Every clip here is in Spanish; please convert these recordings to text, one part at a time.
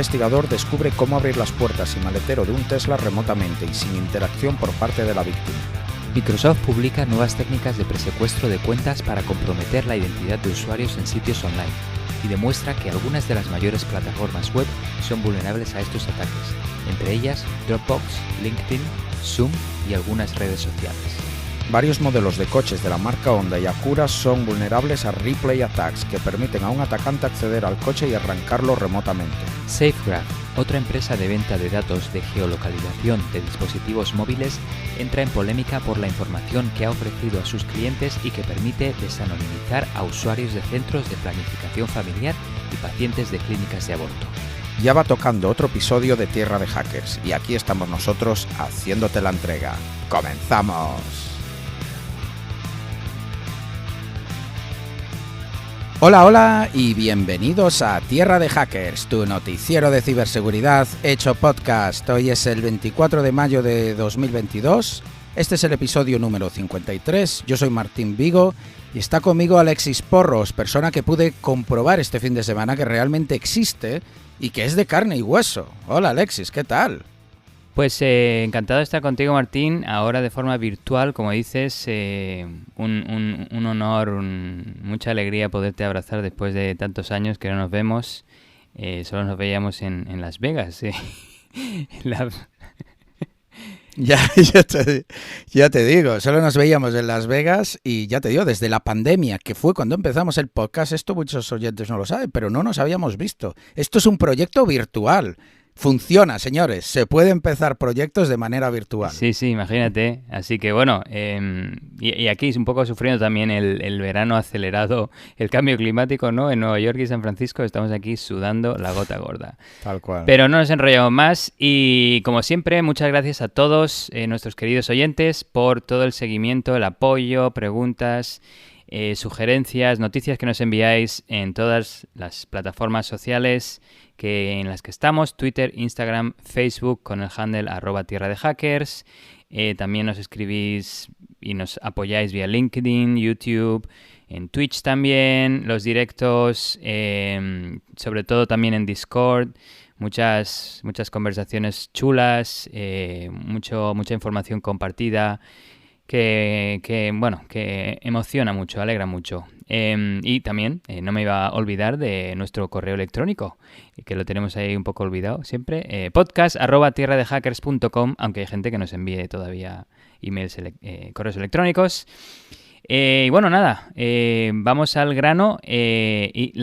investigador descubre cómo abrir las puertas y maletero de un Tesla remotamente y sin interacción por parte de la víctima. Microsoft publica nuevas técnicas de presecuestro de cuentas para comprometer la identidad de usuarios en sitios online y demuestra que algunas de las mayores plataformas web son vulnerables a estos ataques, entre ellas Dropbox, LinkedIn, Zoom y algunas redes sociales. Varios modelos de coches de la marca Honda y Acura son vulnerables a replay attacks que permiten a un atacante acceder al coche y arrancarlo remotamente. Safegraph, otra empresa de venta de datos de geolocalización de dispositivos móviles, entra en polémica por la información que ha ofrecido a sus clientes y que permite desanonimizar a usuarios de centros de planificación familiar y pacientes de clínicas de aborto. Ya va tocando otro episodio de Tierra de Hackers y aquí estamos nosotros haciéndote la entrega. ¡Comenzamos! Hola y bienvenidos a Tierra de Hackers, tu noticiero de ciberseguridad hecho podcast. Hoy es el 24 de mayo de 2022, este es el episodio número 53, yo soy Martín Vigo y está conmigo Alexis Porros, persona que pude comprobar este fin de semana que realmente existe y que es de carne y hueso. Hola Alexis, ¿qué tal? Pues encantado de estar contigo, Martín, ahora de forma virtual, como dices, un honor, mucha alegría poderte abrazar después de tantos años que no nos vemos, solo nos veíamos en Las Vegas. Ya te digo, solo nos veíamos en Las Vegas y ya te digo, desde la pandemia, que fue cuando empezamos el podcast, esto muchos oyentes no lo saben, pero no nos habíamos visto. Esto es un proyecto virtual. Funciona, señores, se puede empezar proyectos de manera virtual. Sí, imagínate. Así que bueno, y aquí un poco sufriendo también el verano acelerado, el cambio climático, ¿no? En Nueva York y San Francisco estamos aquí sudando la gota gorda. Tal cual. Pero no nos enrollamos más y como siempre, muchas gracias a todos nuestros queridos oyentes por todo el seguimiento, el apoyo, preguntas, sugerencias, noticias que nos enviáis en todas las plataformas sociales en las que estamos, Twitter, Instagram, Facebook, con el handle @tierradehackers. También nos escribís y nos apoyáis vía LinkedIn, YouTube, en Twitch también, los directos, sobre todo también en Discord. Muchas conversaciones chulas, mucha información compartida que emociona mucho, alegra mucho. Y también no me iba a olvidar de nuestro correo electrónico, que lo tenemos ahí un poco olvidado siempre, podcast@tierradehackers.com, aunque hay gente que nos envíe todavía emails, correos electrónicos. Y bueno, nada, vamos al grano. Y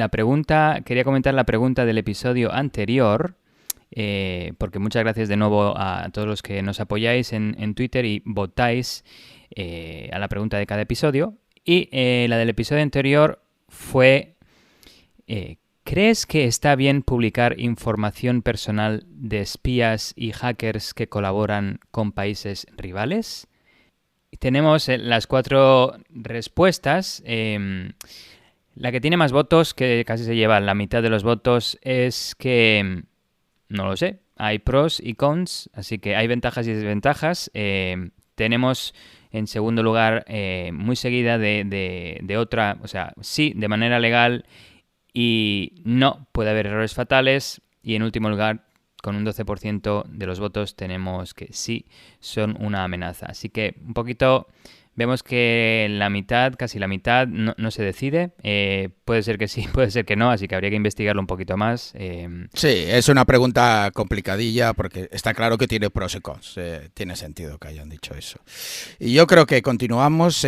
quería comentar la pregunta del episodio anterior, porque muchas gracias de nuevo a todos los que nos apoyáis en Twitter y votáis a la pregunta de cada episodio. Y la del episodio anterior fue, ¿crees que está bien publicar información personal de espías y hackers que colaboran con países rivales? Tenemos las 4 respuestas. La que tiene más votos, que casi se lleva la mitad de los votos, es que no lo sé. Hay pros y cons, así que hay ventajas y desventajas. Tenemos en segundo lugar, muy seguida de otra, o sea, sí, de manera legal y no, puede haber errores fatales. Y en último lugar, con un 12% de los votos, tenemos que sí, son una amenaza. Así que un poquito vemos que casi la mitad, no se decide. Puede ser que sí, puede ser que no, así que habría que investigarlo un poquito más. Sí, es una pregunta complicadilla porque está claro que tiene pros y cons. Tiene sentido que hayan dicho eso. Y yo creo que continuamos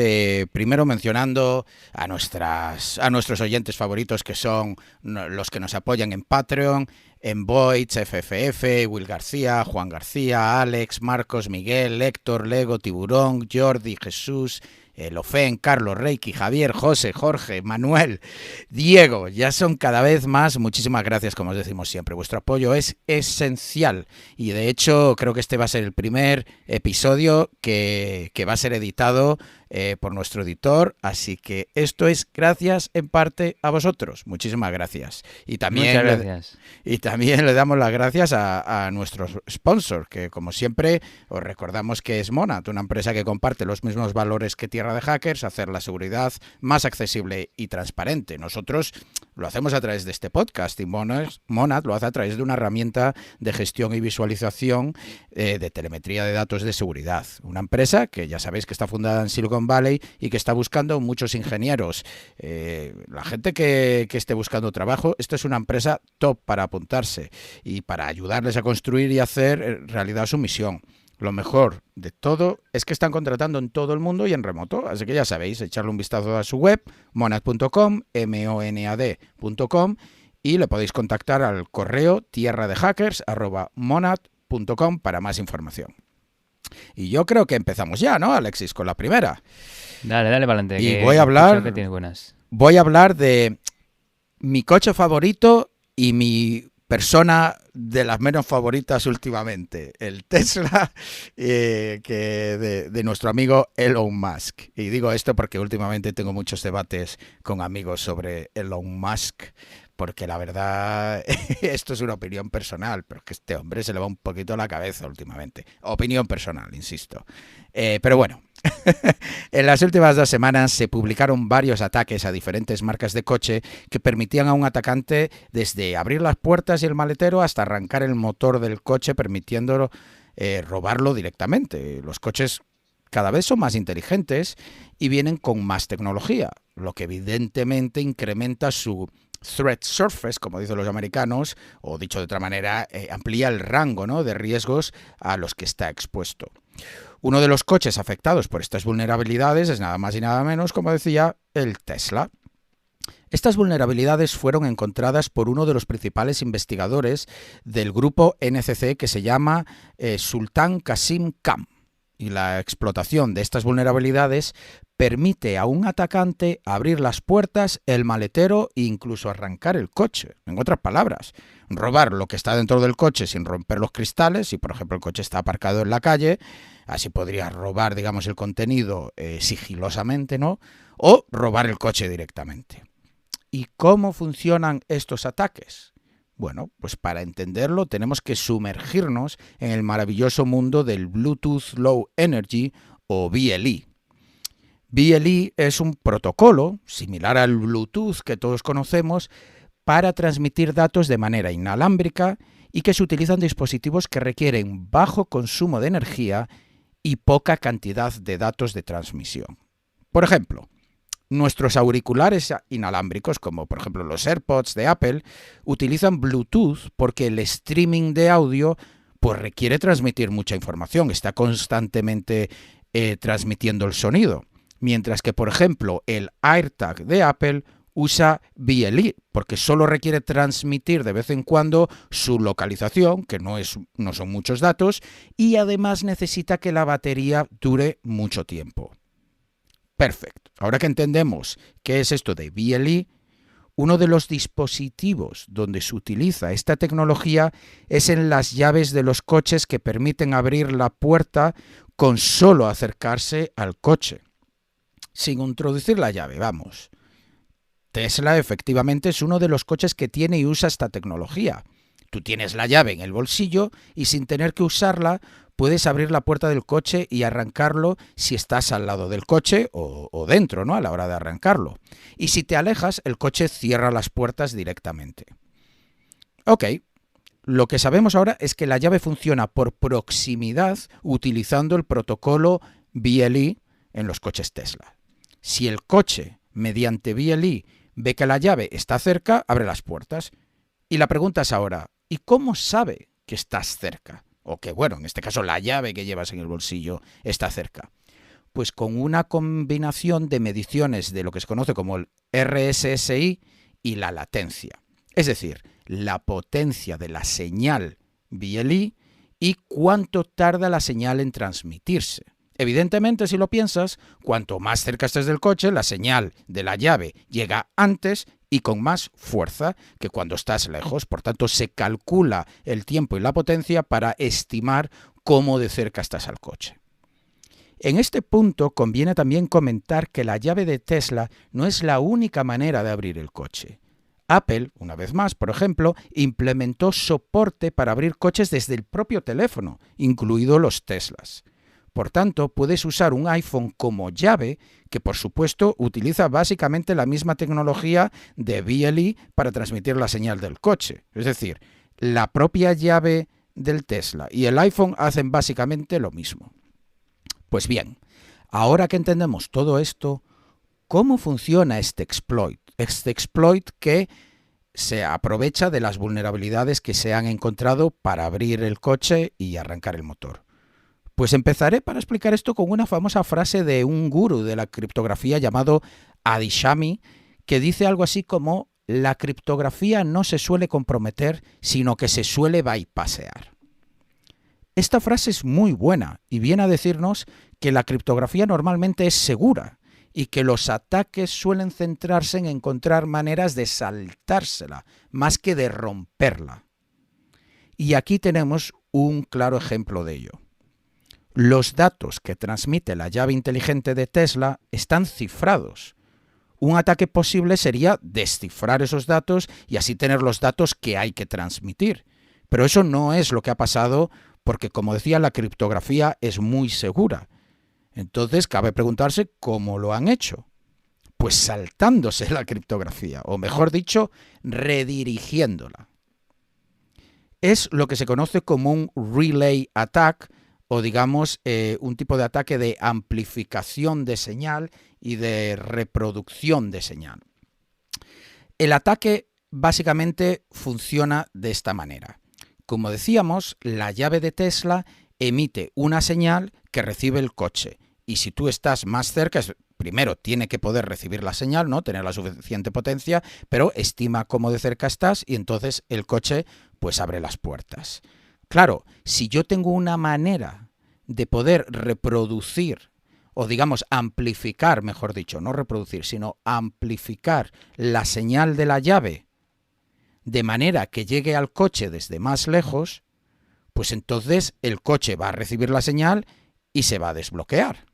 primero mencionando a nuestros oyentes favoritos, que son los que nos apoyan en Patreon, en Voids, FFF, Will García, Juan García, Alex, Marcos, Miguel, Héctor, Lego, Tiburón, Jordi, Jesús, Lofen, Carlos, Reiki, Javier, José, Jorge, Manuel, Diego. Ya son cada vez más. Muchísimas gracias, como os decimos siempre. Vuestro apoyo es esencial y de hecho creo que este va a ser el primer episodio que va a ser editado por nuestro editor, así que esto es gracias en parte a vosotros. Muchísimas gracias. Y también, muchas gracias. Y también le damos las gracias a nuestros sponsors, que como siempre os recordamos que es Monad, una empresa que comparte los mismos valores que Tierra Tierra de Hackers, hacer la seguridad más accesible y transparente. Nosotros lo hacemos a través de este podcast y Monad lo hace a través de una herramienta de gestión y visualización de telemetría de datos de seguridad. Una empresa que ya sabéis que está fundada en Silicon Valley y que está buscando muchos ingenieros. La gente que esté buscando trabajo, esta es una empresa top para apuntarse y para ayudarles a construir y hacer realidad su misión. Lo mejor de todo es que están contratando en todo el mundo y en remoto, así que ya sabéis, echarle un vistazo a su web, monad.com, monad.com, y le podéis contactar al correo tierradehackers@monad.com para más información. Y yo creo que empezamos ya, ¿no, Alexis? Con la primera. Dale para adelante. Y voy a hablar de mi coche favorito y mi persona de las menos favoritas últimamente, el Tesla de nuestro amigo Elon Musk. Y digo esto porque últimamente tengo muchos debates con amigos sobre Elon Musk, porque la verdad, esto es una opinión personal, pero es que este hombre se le va un poquito la cabeza últimamente. Opinión personal, insisto. Pero bueno, en las últimas 2 semanas se publicaron varios ataques a diferentes marcas de coche que permitían a un atacante desde abrir las puertas y el maletero hasta arrancar el motor del coche, permitiéndolo robarlo directamente. Los coches cada vez son más inteligentes y vienen con más tecnología, lo que evidentemente incrementa su threat surface, como dicen los americanos, o dicho de otra manera, amplía el rango, ¿no?, de riesgos a los que está expuesto. Uno de los coches afectados por estas vulnerabilidades es nada más y nada menos, como decía, el Tesla. Estas vulnerabilidades fueron encontradas por uno de los principales investigadores del grupo NCC que se llama Sultan Qasim Khan. Y la explotación de estas vulnerabilidades permite a un atacante abrir las puertas, el maletero e incluso arrancar el coche. En otras palabras, robar lo que está dentro del coche sin romper los cristales. Si, por ejemplo, el coche está aparcado en la calle, así podría robar, digamos, el contenido sigilosamente, ¿no? O robar el coche directamente. ¿Y cómo funcionan estos ataques? Bueno, pues para entenderlo tenemos que sumergirnos en el maravilloso mundo del Bluetooth Low Energy o BLE. BLE es un protocolo similar al Bluetooth que todos conocemos para transmitir datos de manera inalámbrica y que se utiliza en dispositivos que requieren bajo consumo de energía y poca cantidad de datos de transmisión. Por ejemplo, nuestros auriculares inalámbricos, como por ejemplo los AirPods de Apple, utilizan Bluetooth porque el streaming de audio pues requiere transmitir mucha información, está constantemente transmitiendo el sonido. Mientras que, por ejemplo, el AirTag de Apple usa BLE porque solo requiere transmitir de vez en cuando su localización, que no son muchos datos, y además necesita que la batería dure mucho tiempo. Perfecto. Ahora que entendemos qué es esto de BLE, uno de los dispositivos donde se utiliza esta tecnología es en las llaves de los coches que permiten abrir la puerta con solo acercarse al coche. Sin introducir la llave, vamos. Tesla efectivamente es uno de los coches que tiene y usa esta tecnología. Tú tienes la llave en el bolsillo y sin tener que usarla puedes abrir la puerta del coche y arrancarlo si estás al lado del coche o dentro, ¿no?, a la hora de arrancarlo. Y si te alejas, el coche cierra las puertas directamente. Ok, lo que sabemos ahora es que la llave funciona por proximidad utilizando el protocolo BLE en los coches Tesla. Si el coche, mediante BLE, ve que la llave está cerca, abre las puertas. Y la pregunta es ahora, ¿y cómo sabe que estás cerca? O que, bueno, en este caso la llave que llevas en el bolsillo está cerca. Pues con una combinación de mediciones de lo que se conoce como el RSSI y la latencia. Es decir, la potencia de la señal BLE y cuánto tarda la señal en transmitirse. Evidentemente, si lo piensas, cuanto más cerca estés del coche, la señal de la llave llega antes y con más fuerza que cuando estás lejos. Por tanto, se calcula el tiempo y la potencia para estimar cómo de cerca estás al coche. En este punto conviene también comentar que la llave de Tesla no es la única manera de abrir el coche. Apple, una vez más, por ejemplo, implementó soporte para abrir coches desde el propio teléfono, incluidos los Teslas. Por tanto, puedes usar un iPhone como llave, que por supuesto utiliza básicamente la misma tecnología de BLE para transmitir la señal del coche. Es decir, la propia llave del Tesla y el iPhone hacen básicamente lo mismo. Pues bien, ahora que entendemos todo esto, ¿cómo funciona este exploit? Este exploit que se aprovecha de las vulnerabilidades que se han encontrado para abrir el coche y arrancar el motor. Pues empezaré para explicar esto con una famosa frase de un gurú de la criptografía llamado Adi Shami, que dice algo así como: la criptografía no se suele comprometer, sino que se suele bypassear. Esta frase es muy buena y viene a decirnos que la criptografía normalmente es segura y que los ataques suelen centrarse en encontrar maneras de saltársela, más que de romperla. Y aquí tenemos un claro ejemplo de ello. Los datos que transmite la llave inteligente de Tesla están cifrados. Un ataque posible sería descifrar esos datos y así tener los datos que hay que transmitir. Pero eso no es lo que ha pasado porque, como decía, la criptografía es muy segura. Entonces cabe preguntarse cómo lo han hecho. Pues saltándose la criptografía, o mejor dicho, redirigiéndola. Es lo que se conoce como un relay attack, o digamos un tipo de ataque de amplificación de señal y de reproducción de señal. El ataque básicamente funciona de esta manera. Como decíamos, la llave de Tesla emite una señal que recibe el coche. Y si tú estás más cerca, primero tiene que poder recibir la señal, ¿no? Tener la suficiente potencia, pero estima cómo de cerca estás y entonces el coche pues abre las puertas. Claro, si yo tengo una manera de poder reproducir, o digamos amplificar, mejor dicho, no reproducir, sino amplificar la señal de la llave de manera que llegue al coche desde más lejos, pues entonces el coche va a recibir la señal y se va a desbloquear.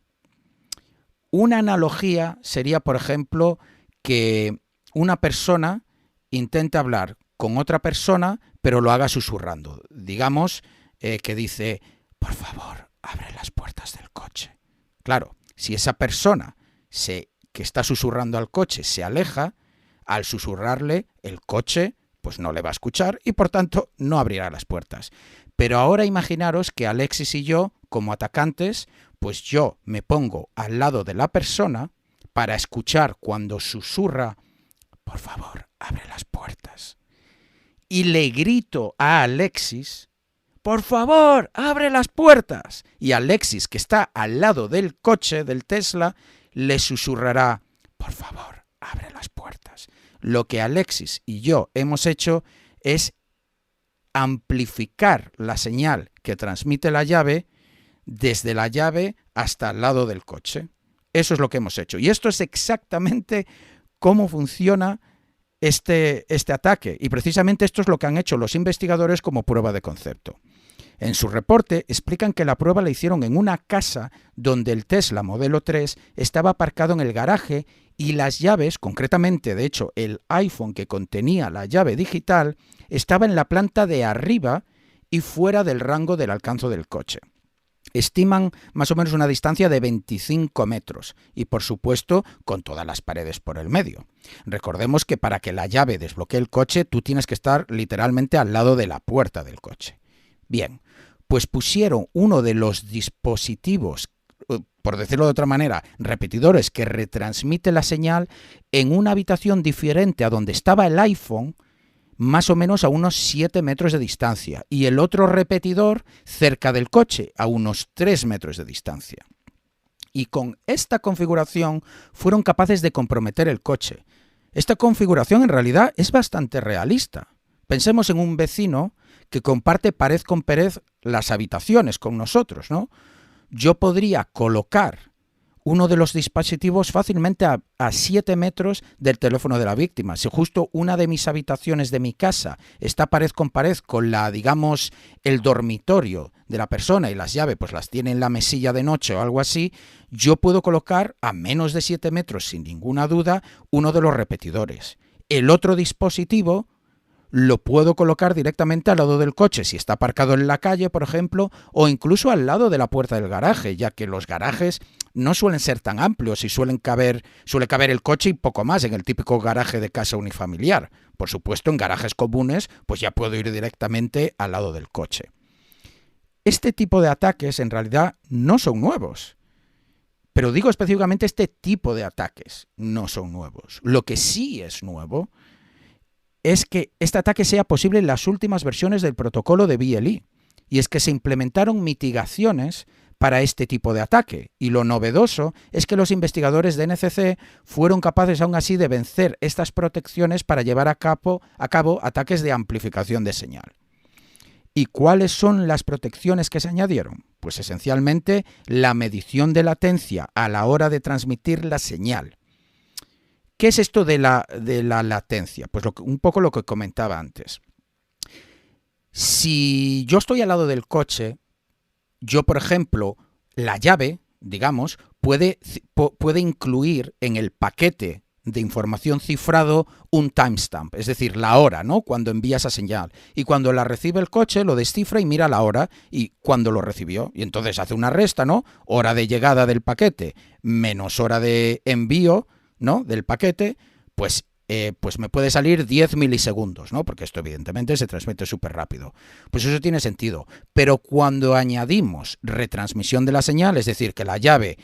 Una analogía sería, por ejemplo, que una persona intente hablar con otra persona, pero lo haga susurrando. Digamos que dice: por favor, abre las puertas del coche. Claro, si esa persona que está susurrando al coche se aleja, al susurrarle, el coche pues no le va a escuchar y por tanto no abrirá las puertas. Pero ahora imaginaros que Alexis y yo, como atacantes, pues yo me pongo al lado de la persona para escuchar cuando susurra: por favor, abre las puertas. Y le grito a Alexis: por favor, abre las puertas. Y Alexis, que está al lado del coche del Tesla, le susurrará: por favor, abre las puertas. Lo que Alexis y yo hemos hecho es amplificar la señal que transmite la llave desde la llave hasta el lado del coche. Eso es lo que hemos hecho. Y esto es exactamente cómo funciona este ataque. Y precisamente esto es lo que han hecho los investigadores como prueba de concepto. En su reporte explican que la prueba la hicieron en una casa donde el Tesla Modelo 3 estaba aparcado en el garaje y las llaves, concretamente de hecho el iPhone que contenía la llave digital, estaba en la planta de arriba y fuera del rango del alcance del coche. Estiman más o menos una distancia de 25 metros y, por supuesto, con todas las paredes por el medio. Recordemos que para que la llave desbloquee el coche, tú tienes que estar literalmente al lado de la puerta del coche. Bien, pues pusieron uno de los dispositivos, por decirlo de otra manera, repetidores que retransmite la señal en una habitación diferente a donde estaba el iPhone, más o menos a unos 7 metros de distancia, y el otro repetidor cerca del coche, a unos 3 metros de distancia. Y con esta configuración fueron capaces de comprometer el coche. Esta configuración en realidad es bastante realista. Pensemos en un vecino que comparte pared con pared las habitaciones con nosotros, ¿no? Yo podría colocar uno de los dispositivos fácilmente a 7 metros del teléfono de la víctima. Si justo una de mis habitaciones de mi casa está pared con digamos, el dormitorio de la persona y las llaves pues las tiene en la mesilla de noche o algo así, yo puedo colocar a menos de 7 metros, sin ninguna duda, uno de los repetidores. El otro dispositivo lo puedo colocar directamente al lado del coche, si está aparcado en la calle, por ejemplo, o incluso al lado de la puerta del garaje, ya que los garajes no suelen ser tan amplios y suele caber el coche y poco más en el típico garaje de casa unifamiliar. Por supuesto, en garajes comunes, pues ya puedo ir directamente al lado del coche. Este tipo de ataques en realidad no son nuevos. Pero digo específicamente este tipo de ataques no son nuevos. Lo que sí es nuevo es que este ataque sea posible en las últimas versiones del protocolo de BLE. Y es que se implementaron mitigaciones para este tipo de ataque. Y lo novedoso es que los investigadores de NCC fueron capaces aún así de vencer estas protecciones para llevar a cabo ataques de amplificación de señal. ¿Y cuáles son las protecciones que se añadieron? Pues esencialmente la medición de latencia a la hora de transmitir la señal. ¿Qué es esto de la latencia? Pues un poco lo que comentaba antes. Si yo estoy al lado del coche, yo, por ejemplo, la llave, digamos, puede incluir en el paquete de información cifrado un timestamp, es decir, la hora, ¿no? Cuando envía esa señal. Y cuando la recibe el coche, lo descifra y mira la hora y cuando lo recibió. Y entonces hace una resta, ¿no? Hora de llegada del paquete menos hora de envío, ¿no? Del paquete, pues me puede salir 10 milisegundos, ¿no? Porque esto evidentemente se transmite súper rápido. Pues eso tiene sentido. Pero cuando añadimos retransmisión de la señal, es decir, que la llave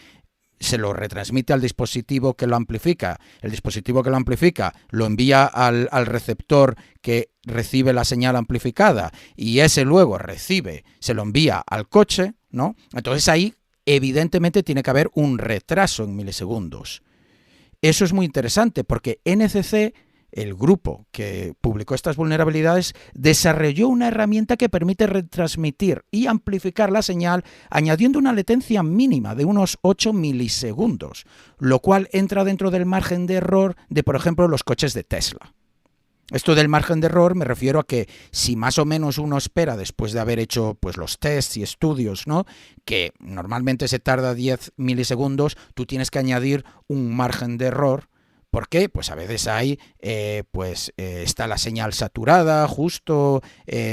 se lo retransmite al dispositivo que lo amplifica, el dispositivo que lo amplifica lo envía al receptor que recibe la señal amplificada y ese luego se lo envía al coche, ¿no? Entonces ahí evidentemente tiene que haber un retraso en milisegundos. Eso es muy interesante porque NCC, el grupo que publicó estas vulnerabilidades, desarrolló una herramienta que permite retransmitir y amplificar la señal añadiendo una latencia mínima de unos 8 milisegundos, lo cual entra dentro del margen de error de, por ejemplo, los coches de Tesla. Esto del margen de error me refiero a que si más o menos uno espera después de haber hecho pues los tests y estudios, ¿no? Que normalmente se tarda 10 milisegundos, tú tienes que añadir un margen de error. ¿Por qué? Pues a veces está la señal saturada justo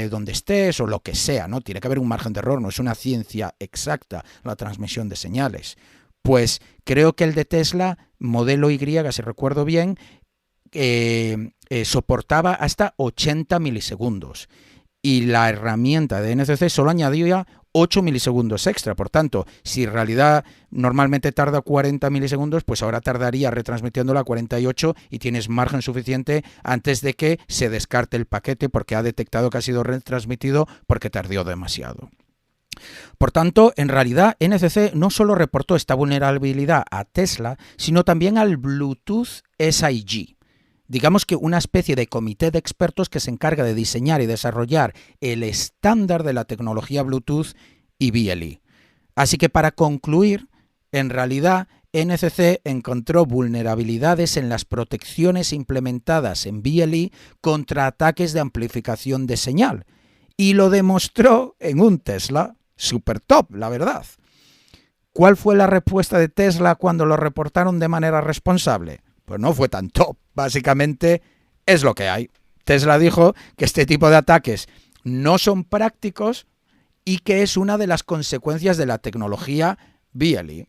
donde estés o lo que sea, ¿no? Tiene que haber un margen de error, no es una ciencia exacta la transmisión de señales. Pues creo que el de Tesla, modelo Y, si recuerdo bien, soportaba hasta 80 milisegundos y la herramienta de NCC solo añadía 8 milisegundos extra. Por tanto, si en realidad normalmente tarda 40 milisegundos, pues ahora tardaría retransmitiéndola a 48 y tienes margen suficiente antes de que se descarte el paquete porque ha detectado que ha sido retransmitido porque tardó demasiado. Por tanto, en realidad, NCC no solo reportó esta vulnerabilidad a Tesla, sino también al Bluetooth SIG. Digamos que una especie de comité de expertos que se encarga de diseñar y desarrollar el estándar de la tecnología Bluetooth y BLE. Así que para concluir, en realidad NCC encontró vulnerabilidades en las protecciones implementadas en BLE contra ataques de amplificación de señal. Y lo demostró en un Tesla super top, la verdad. ¿Cuál fue la respuesta de Tesla cuando lo reportaron de manera responsable? Pues no fue tan top. Básicamente es lo que hay. Tesla dijo que este tipo de ataques no son prácticos y que es una de las consecuencias de la tecnología BLE.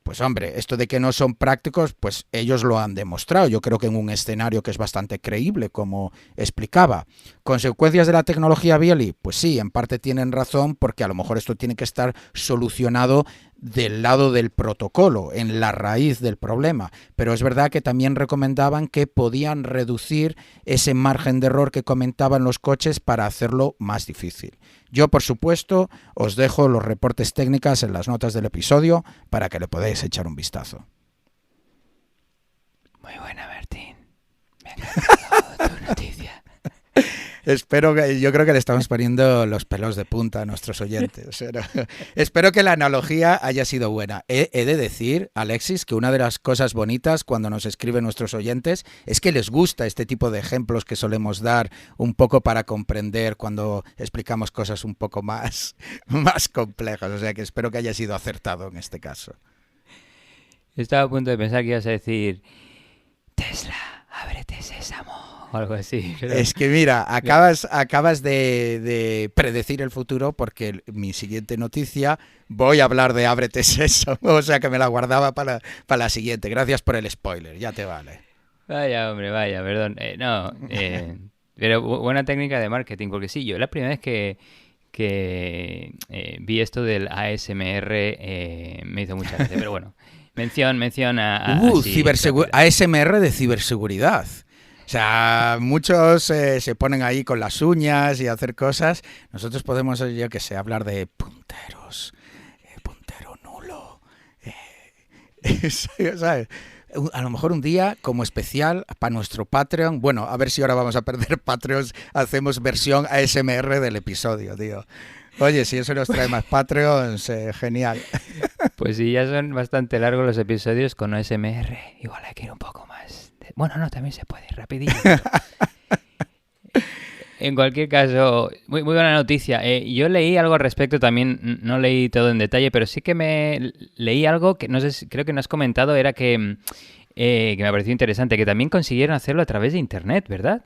Pues hombre, esto de que no son prácticos, pues ellos lo han demostrado. Yo creo que en un escenario que es bastante creíble, como explicaba. ¿Consecuencias de la tecnología BLE? Pues sí, en parte tienen razón, porque a lo mejor esto tiene que estar solucionado del lado del protocolo, en la raíz del problema. Pero es verdad que también recomendaban que podían reducir ese margen de error que comentaban los coches para hacerlo más difícil. Yo, por supuesto, os dejo los reportes técnicos en las notas del episodio para que le podáis echar un vistazo. Muy buena, Martín. Me ha encantado tu noticia. Yo creo que le estamos poniendo los pelos de punta a nuestros oyentes. Espero que la analogía haya sido buena. He de decir, Alexis, que una de las cosas bonitas cuando nos escriben nuestros oyentes es que les gusta este tipo de ejemplos que solemos dar un poco para comprender cuando explicamos cosas un poco más complejas. O sea que espero que haya sido acertado en este caso. Estaba a punto de pensar que ibas a decir: Tesla, ábrete sésamo. o algo así. Pero... Es que mira, acabas de predecir el futuro porque mi siguiente noticia voy a hablar de Ábrete Sésamo, o sea que me la guardaba para la siguiente. Gracias por el spoiler, ya te vale. Vaya, hombre, vaya, perdón. Pero buena técnica de marketing, porque sí, yo la primera vez que vi esto del ASMR me hizo mucha gracia, pero bueno, mención así rápida. ASMR de ciberseguridad. O sea, muchos se ponen ahí con las uñas y hacer cosas. Nosotros podemos, yo que sé, hablar de punteros, puntero nulo. ¿Sabes? A lo mejor un día, como especial, para nuestro Patreon, bueno, a ver si ahora vamos a perder Patreons, hacemos versión ASMR del episodio, tío. Oye, si eso nos trae más Patreons, genial. Pues sí, ya son bastante largos los episodios con ASMR. Igual hay que ir un poco más. Bueno, no, también se puede, rapidillo. En cualquier caso, muy buena noticia. Yo leí algo al respecto también, no leí todo en detalle, pero sí que leí algo que no sé, creo que no has comentado, era que me pareció interesante, que también consiguieron hacerlo a través de internet, ¿verdad?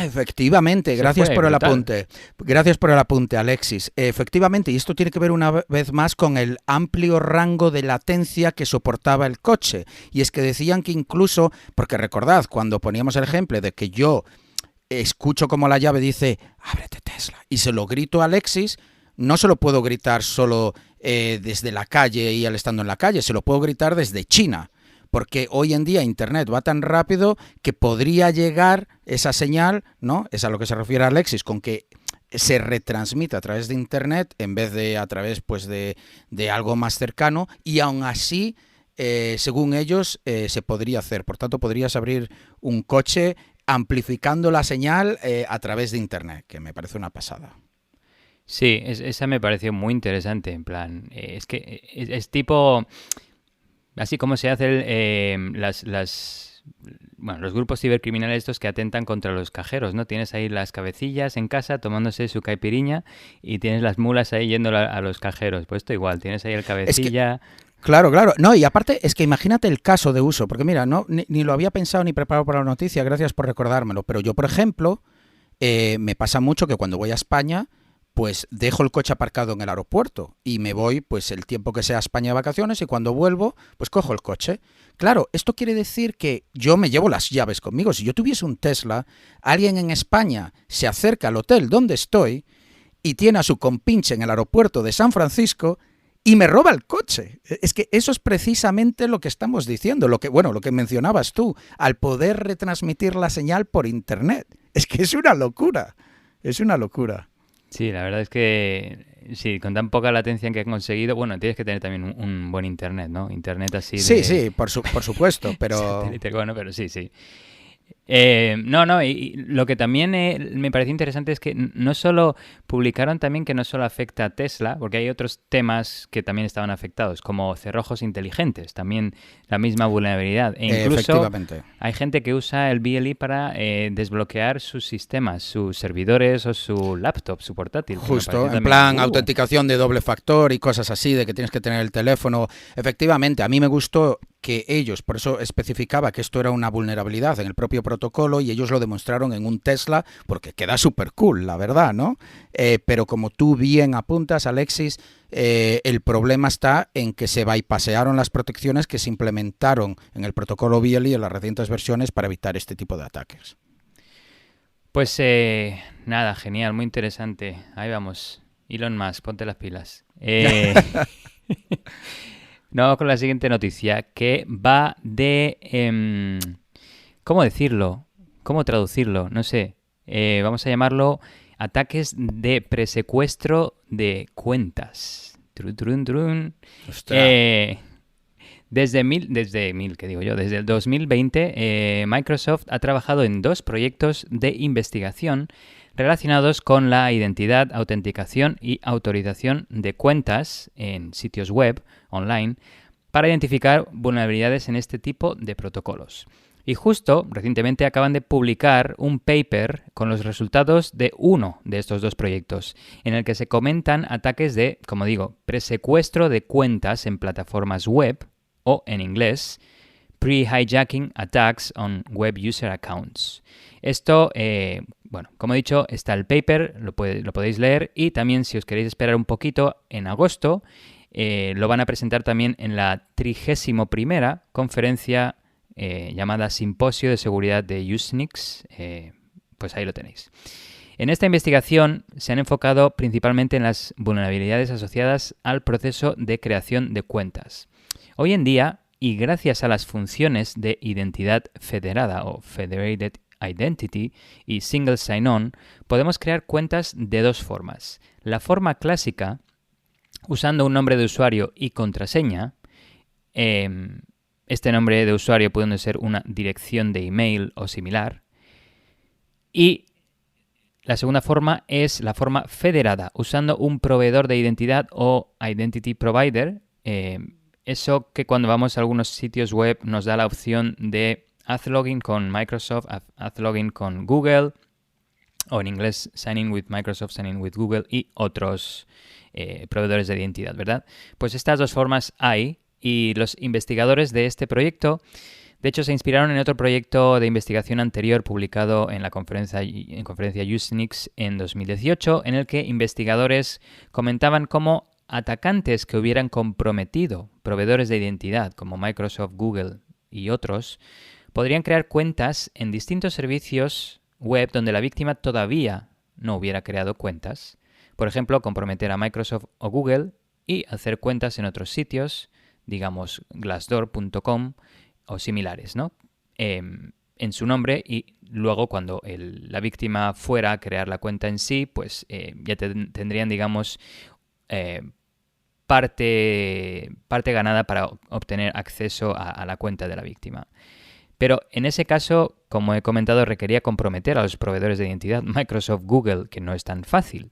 Efectivamente, gracias por el apunte. Gracias por el apunte, Alexis. Efectivamente, y esto tiene que ver una vez más con el amplio rango de latencia que soportaba el coche. Y es que decían que incluso, porque recordad, cuando poníamos el ejemplo de que yo escucho como la llave dice, ábrete Tesla, y se lo grito a Alexis, no se lo puedo gritar solo desde la calle y él estando en la calle, se lo puedo gritar desde China, porque hoy en día Internet va tan rápido que podría llegar esa señal, ¿no? Es a lo que se refiere Alexis, con que se retransmite a través de Internet en vez de a través pues de algo más cercano, y aún así, según ellos, se podría hacer. Por tanto, podrías abrir un coche amplificando la señal a través de Internet, que me parece una pasada. Sí, esa me pareció muy interesante, en plan, es que es tipo, así como se hacen los grupos cibercriminales estos que atentan contra los cajeros, ¿no? Tienes ahí las cabecillas en casa tomándose su caipiriña y tienes las mulas ahí yendo a los cajeros. Pues esto igual, tienes ahí el cabecilla... Claro. No, y aparte es que imagínate el caso de uso, porque mira, no ni lo había pensado ni preparado para la noticia, gracias por recordármelo, pero yo, por ejemplo, me pasa mucho que cuando voy a España, pues dejo el coche aparcado en el aeropuerto y me voy pues el tiempo que sea a España de vacaciones, y cuando vuelvo, pues cojo el coche. Claro, esto quiere decir que yo me llevo las llaves conmigo. Si yo tuviese un Tesla, alguien en España se acerca al hotel donde estoy y tiene a su compinche en el aeropuerto de San Francisco y me roba el coche. Es que eso es precisamente lo que estamos diciendo, lo que mencionabas tú, al poder retransmitir la señal por Internet. Es que es una locura, es una locura. Sí, la verdad es que sí, con tan poca latencia que han conseguido, bueno, tienes que tener también un buen Internet, ¿no? Internet así de... Sí, por supuesto, pero... Bueno, pero sí. Y lo que también me parece interesante es que no solo publicaron también que no solo afecta a Tesla, porque hay otros temas que también estaban afectados, como cerrojos inteligentes, también la misma vulnerabilidad. E incluso hay gente que usa el BLE para desbloquear sus sistemas, sus servidores o su laptop, su portátil. Justo, en plan autenticación de doble factor y cosas así, de que tienes que tener el teléfono. Efectivamente, a mí me gustó que ellos, por eso especificaba que esto era una vulnerabilidad en el propio protocolo, y ellos lo demostraron en un Tesla, porque queda súper cool, la verdad, ¿no? Pero como tú bien apuntas, Alexis, el problema está en que se bypasearon las protecciones que se implementaron en el protocolo BLE en las recientes versiones para evitar este tipo de ataques. Pues nada, genial, muy interesante. Ahí vamos. Elon Musk, ponte las pilas. No, con la siguiente noticia, que va de... ¿cómo decirlo? ¿Cómo traducirlo? No sé. Vamos a llamarlo ataques de presecuestro de cuentas. Desde el 2020, Microsoft ha trabajado en 2 proyectos de investigación relacionados con la identidad, autenticación y autorización de cuentas en sitios web online para identificar vulnerabilidades en este tipo de protocolos. Y justo recientemente acaban de publicar un paper con los resultados de uno de estos 2 proyectos, en el que se comentan ataques de, como digo, presecuestro de cuentas en plataformas web, o en inglés, pre-hijacking attacks on web user accounts. Esto, bueno, como he dicho, está el paper, lo podéis leer, y también si os queréis esperar un poquito, en agosto lo van a presentar también en la 31ª conferencia llamada Simposio de Seguridad de Usenix. Pues ahí lo tenéis. En esta investigación se han enfocado principalmente en las vulnerabilidades asociadas al proceso de creación de cuentas. Hoy en día, y gracias a las funciones de identidad federada o Federated Identity y Single Sign-On, podemos crear cuentas de dos formas. La forma clásica, usando un nombre de usuario y contraseña, este nombre de usuario pudiendo ser una dirección de email o similar, y la segunda forma es la forma federada, usando un proveedor de identidad o Identity Provider. Eso que cuando vamos a algunos sitios web nos da la opción de haz login con Microsoft, haz login con Google, o en inglés sign in with Microsoft, sign in with Google y otros proveedores de identidad, ¿verdad? Pues estas dos formas hay, y los investigadores de este proyecto, de hecho, se inspiraron en otro proyecto de investigación anterior publicado en la conferencia Usenix en 2018, en el que investigadores comentaban cómo atacantes que hubieran comprometido proveedores de identidad como Microsoft, Google y otros podrían crear cuentas en distintos servicios web donde la víctima todavía no hubiera creado cuentas. Por ejemplo, comprometer a Microsoft o Google y hacer cuentas en otros sitios, digamos Glassdoor.com, o similares, ¿no? En su nombre, y luego cuando la víctima fuera a crear la cuenta en sí, pues ya tendrían, digamos, parte ganada para obtener acceso a la cuenta de la víctima. Pero en ese caso, como he comentado, requería comprometer a los proveedores de identidad, Microsoft, Google, que no es tan fácil.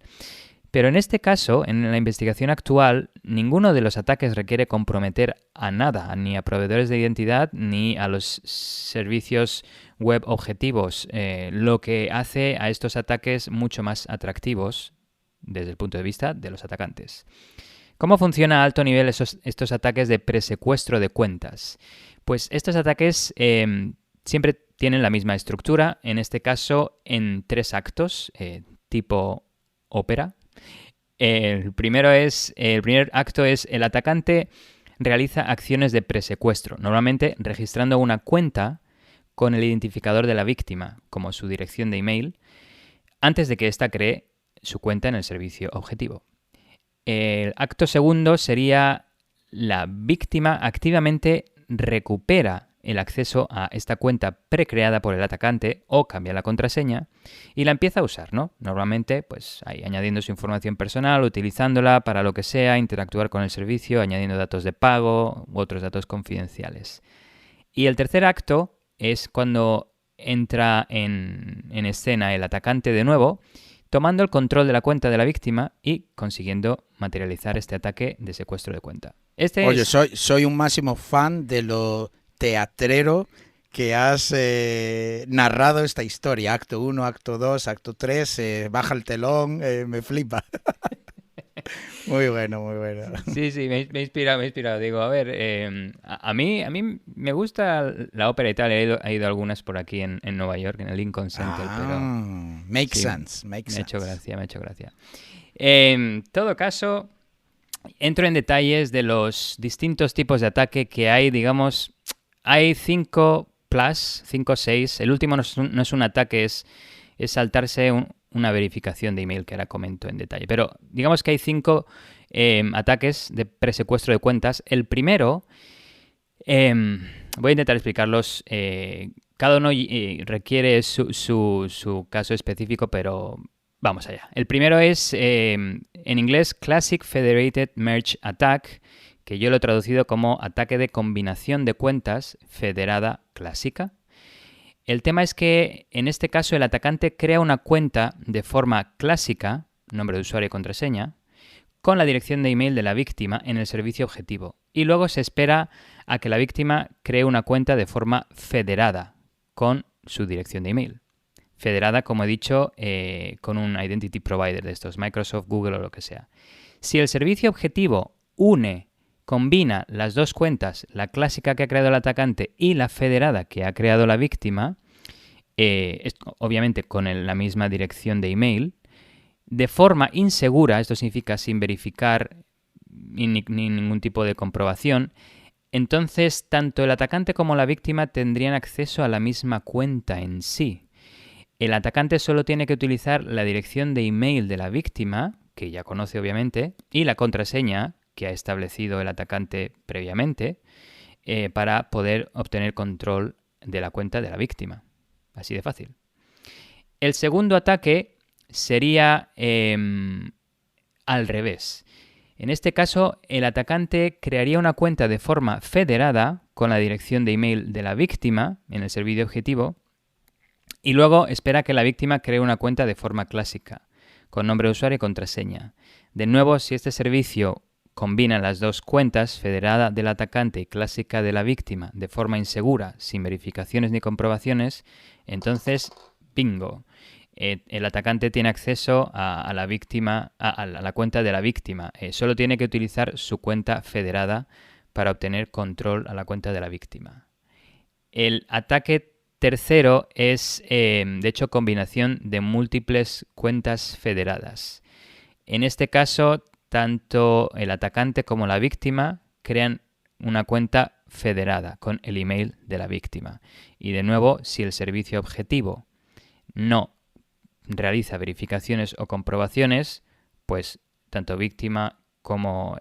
Pero en este caso, en la investigación actual, ninguno de los ataques requiere comprometer a nada, ni a proveedores de identidad, ni a los servicios web objetivos, lo que hace a estos ataques mucho más atractivos desde el punto de vista de los atacantes. ¿Cómo funciona a alto nivel estos ataques de presecuestro de cuentas? Pues estos ataques siempre tienen la misma estructura, en este caso en 3 actos, tipo ópera. El primer acto es el atacante realiza acciones de presecuestro, normalmente registrando una cuenta con el identificador de la víctima, como su dirección de email, antes de que ésta cree su cuenta en el servicio objetivo. El acto segundo sería la víctima activamente recupera el acceso a esta cuenta precreada por el atacante o cambia la contraseña y la empieza a usar, ¿no? Normalmente, pues ahí añadiendo su información personal, utilizándola para lo que sea, interactuar con el servicio, añadiendo datos de pago u otros datos confidenciales. Y el tercer acto es cuando entra en escena el atacante de nuevo, tomando el control de la cuenta de la víctima y consiguiendo materializar este ataque de secuestro de cuenta. Oye, soy un máximo fan de lo teatrero que has narrado esta historia. Acto 1, acto 2, acto 3, baja el telón, me flipa. Muy bueno, muy bueno. Sí, me he inspirado. Digo, a ver, a mí me gusta la ópera y tal. He ido a algunas por aquí en Nueva York, en el Lincoln Center. Pero makes sense. Me ha hecho gracia. En todo caso, entro en detalles de los distintos tipos de ataque que hay, digamos. Hay 5 o 6. El último no es un ataque, es saltarse una verificación de email que ahora comento en detalle. Pero digamos que hay 5 ataques de presecuestro de cuentas. El primero, voy a intentar explicarlos. Cada uno requiere su caso específico, pero vamos allá. El primero es, en inglés, Classic Federated Merge Attack, que yo lo he traducido como ataque de combinación de cuentas federada clásica. El tema es que en este caso el atacante crea una cuenta de forma clásica, nombre de usuario y contraseña, con la dirección de email de la víctima en el servicio objetivo. Y luego se espera a que la víctima cree una cuenta de forma federada con su dirección de email. Federada, como he dicho, con un Identity Provider de estos, Microsoft, Google o lo que sea. Si el servicio objetivo une combina las dos cuentas, la clásica que ha creado el atacante y la federada que ha creado la víctima, obviamente con la misma dirección de email, de forma insegura, esto significa sin verificar ni ningún tipo de comprobación, entonces tanto el atacante como la víctima tendrían acceso a la misma cuenta en sí. El atacante solo tiene que utilizar la dirección de email de la víctima, que ya conoce obviamente, y la contraseña que ha establecido el atacante previamente, para poder obtener control de la cuenta de la víctima. Así de fácil. El segundo ataque sería al revés. En este caso, el atacante crearía una cuenta de forma federada con la dirección de email de la víctima en el servicio objetivo y luego espera que la víctima cree una cuenta de forma clásica, con nombre de usuario y contraseña. De nuevo, si este servicio combina las dos cuentas, federada del atacante y clásica de la víctima, de forma insegura, sin verificaciones ni comprobaciones, entonces, bingo. El atacante tiene acceso a la víctima, a la cuenta de la víctima. Solo tiene que utilizar su cuenta federada para obtener control a la cuenta de la víctima. El ataque tercero es, de hecho, combinación de múltiples cuentas federadas. En este caso, tanto el atacante como la víctima crean una cuenta federada con el email de la víctima. Y de nuevo, si el servicio objetivo no realiza verificaciones o comprobaciones, pues tanto víctima como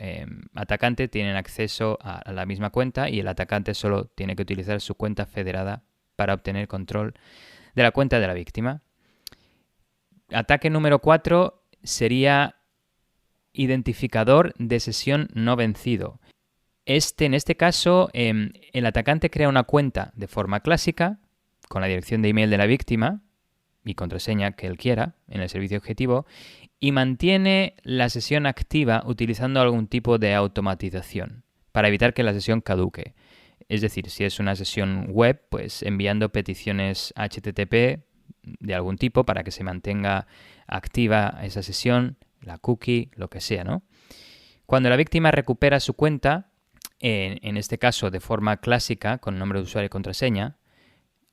atacante tienen acceso a la misma cuenta y el atacante solo tiene que utilizar su cuenta federada para obtener control de la cuenta de la víctima. Ataque número 4 sería identificador de sesión no vencido. En este caso, el atacante crea una cuenta de forma clásica con la dirección de email de la víctima y contraseña que él quiera en el servicio objetivo y mantiene la sesión activa utilizando algún tipo de automatización para evitar que la sesión caduque. Es decir, si es una sesión web, pues enviando peticiones HTTP de algún tipo para que se mantenga activa esa sesión, la cookie, lo que sea, ¿no? Cuando la víctima recupera su cuenta, en este caso de forma clásica, con nombre de usuario y contraseña,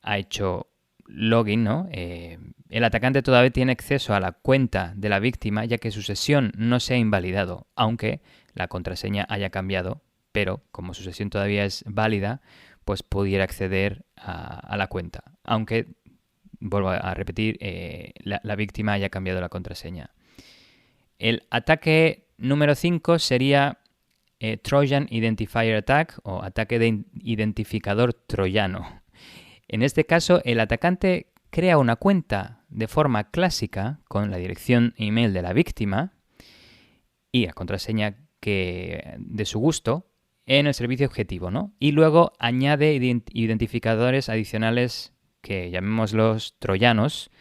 ha hecho login, ¿no? El atacante todavía tiene acceso a la cuenta de la víctima ya que su sesión no se ha invalidado, aunque la contraseña haya cambiado, pero como su sesión todavía es válida, pues pudiera acceder a la cuenta, aunque, vuelvo a repetir, la víctima haya cambiado la contraseña. El ataque número 5 sería Trojan Identifier Attack o ataque de identificador troyano. En este caso, el atacante crea una cuenta de forma clásica con la dirección email de la víctima y la contraseña de su gusto en el servicio objetivo, ¿no? Y luego añade identificadores adicionales que llamémoslos troyanos,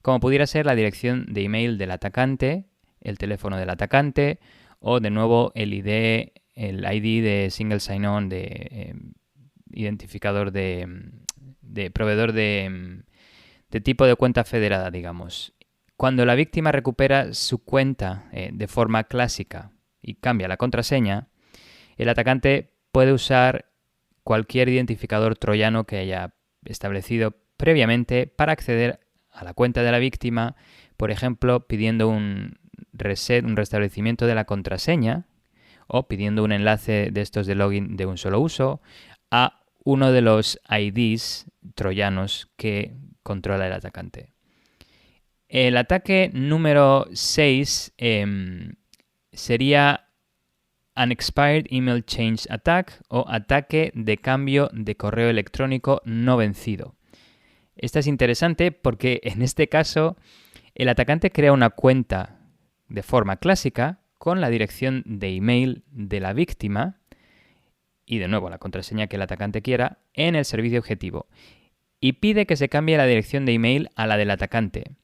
como pudiera ser la dirección de email del atacante, el teléfono del atacante o de nuevo el ID de single sign-on de identificador de proveedor de tipo de cuenta federada, digamos. Cuando la víctima recupera su cuenta de forma clásica y cambia la contraseña, el atacante puede usar cualquier identificador troyano que haya establecido previamente para acceder a la cuenta de la víctima, por ejemplo, pidiendo un reset, un restablecimiento de la contraseña o pidiendo un enlace de estos de login de un solo uso a uno de los IDs troyanos que controla el atacante. El ataque número 6 sería Unexpired Email Change Attack o ataque de cambio de correo electrónico no vencido. Esta es interesante porque en este caso el atacante crea una cuenta de forma clásica con la dirección de email de la víctima y de nuevo la contraseña que el atacante quiera en el servicio objetivo y pide que se cambie la dirección de email a la del atacante.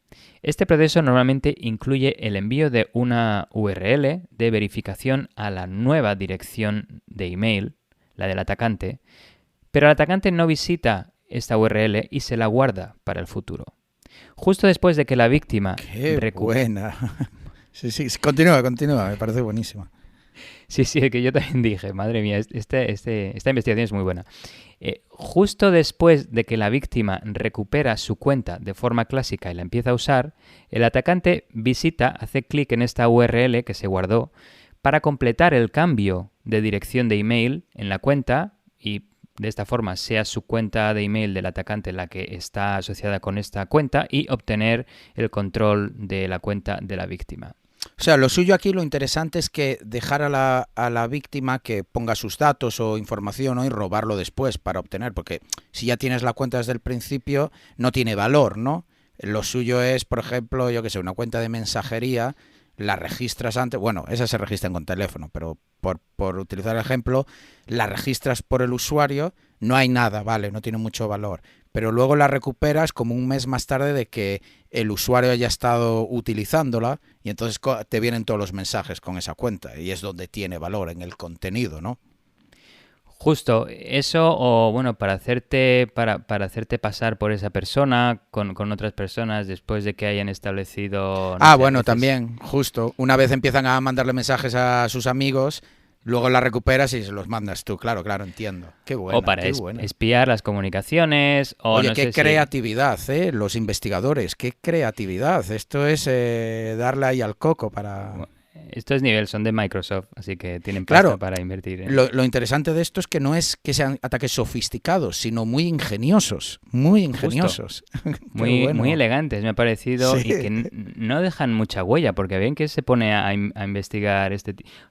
Este proceso normalmente incluye el envío de una URL de verificación a la nueva dirección de email, la del atacante, pero el atacante no visita esta URL y se la guarda para el futuro. Justo después de que la víctima... ¡Qué buena! Sí, continúa, me parece buenísima. Sí, sí, que yo también dije, madre mía, esta investigación es muy buena. Justo después de que la víctima recupera su cuenta de forma clásica y la empieza a usar, el atacante hace clic en esta URL que se guardó para completar el cambio de dirección de email en la cuenta y de esta forma sea su cuenta de email del atacante la que está asociada con esta cuenta y obtener el control de la cuenta de la víctima. O sea, lo suyo aquí, lo interesante es que dejar a la víctima que ponga sus datos o información, ¿no? Y robarlo después para obtener, porque si ya tienes la cuenta desde el principio, no tiene valor, ¿no? Lo suyo es, por ejemplo, yo que sé, una cuenta de mensajería, la registras antes, bueno, esas se registran con teléfono, pero por utilizar el ejemplo, la registras por el usuario, no hay nada, vale, no tiene mucho valor, pero luego la recuperas como un mes más tarde de que el usuario haya estado utilizándola y entonces te vienen todos los mensajes con esa cuenta y es donde tiene valor en el contenido, ¿no? Justo, eso o bueno, para hacerte pasar por esa persona con otras personas después de que hayan establecido... No sé, Bueno, veces... también, justo. Una vez empiezan a mandarle mensajes a sus amigos, luego la recuperas y se los mandas tú. Claro, claro, entiendo. Qué buena, O para qué buena. espiar las comunicaciones, o Oye, no qué sé creatividad, ¿eh? Los investigadores, qué creatividad. Esto es darle ahí al coco para... Estos niveles son de Microsoft, así que tienen pasta Claro, para invertir en... lo interesante de esto es que no es que sean ataques sofisticados, sino muy ingeniosos, muy ingeniosos. Qué Muy, muy bueno. elegantes, me ha parecido, Sí. y que no dejan mucha huella, porque bien que se pone a investigar o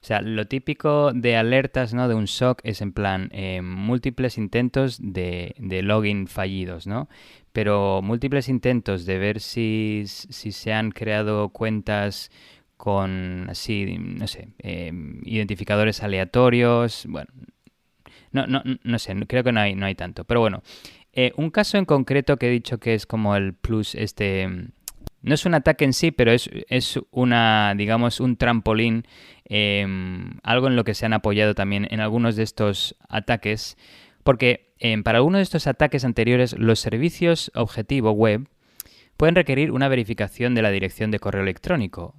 sea, lo típico de alertas, ¿no? De un SOC es en plan múltiples intentos de login fallidos, ¿no? Pero múltiples intentos de ver si se han creado cuentas con así, no sé, identificadores aleatorios, bueno, no sé, creo que no hay tanto, pero bueno. Un caso en concreto que he dicho que es como el plus, no es un ataque en sí, pero es una, digamos, un trampolín, algo en lo que se han apoyado también en algunos de estos ataques, porque para algunos de estos ataques anteriores, los servicios objetivo web pueden requerir una verificación de la dirección de correo electrónico.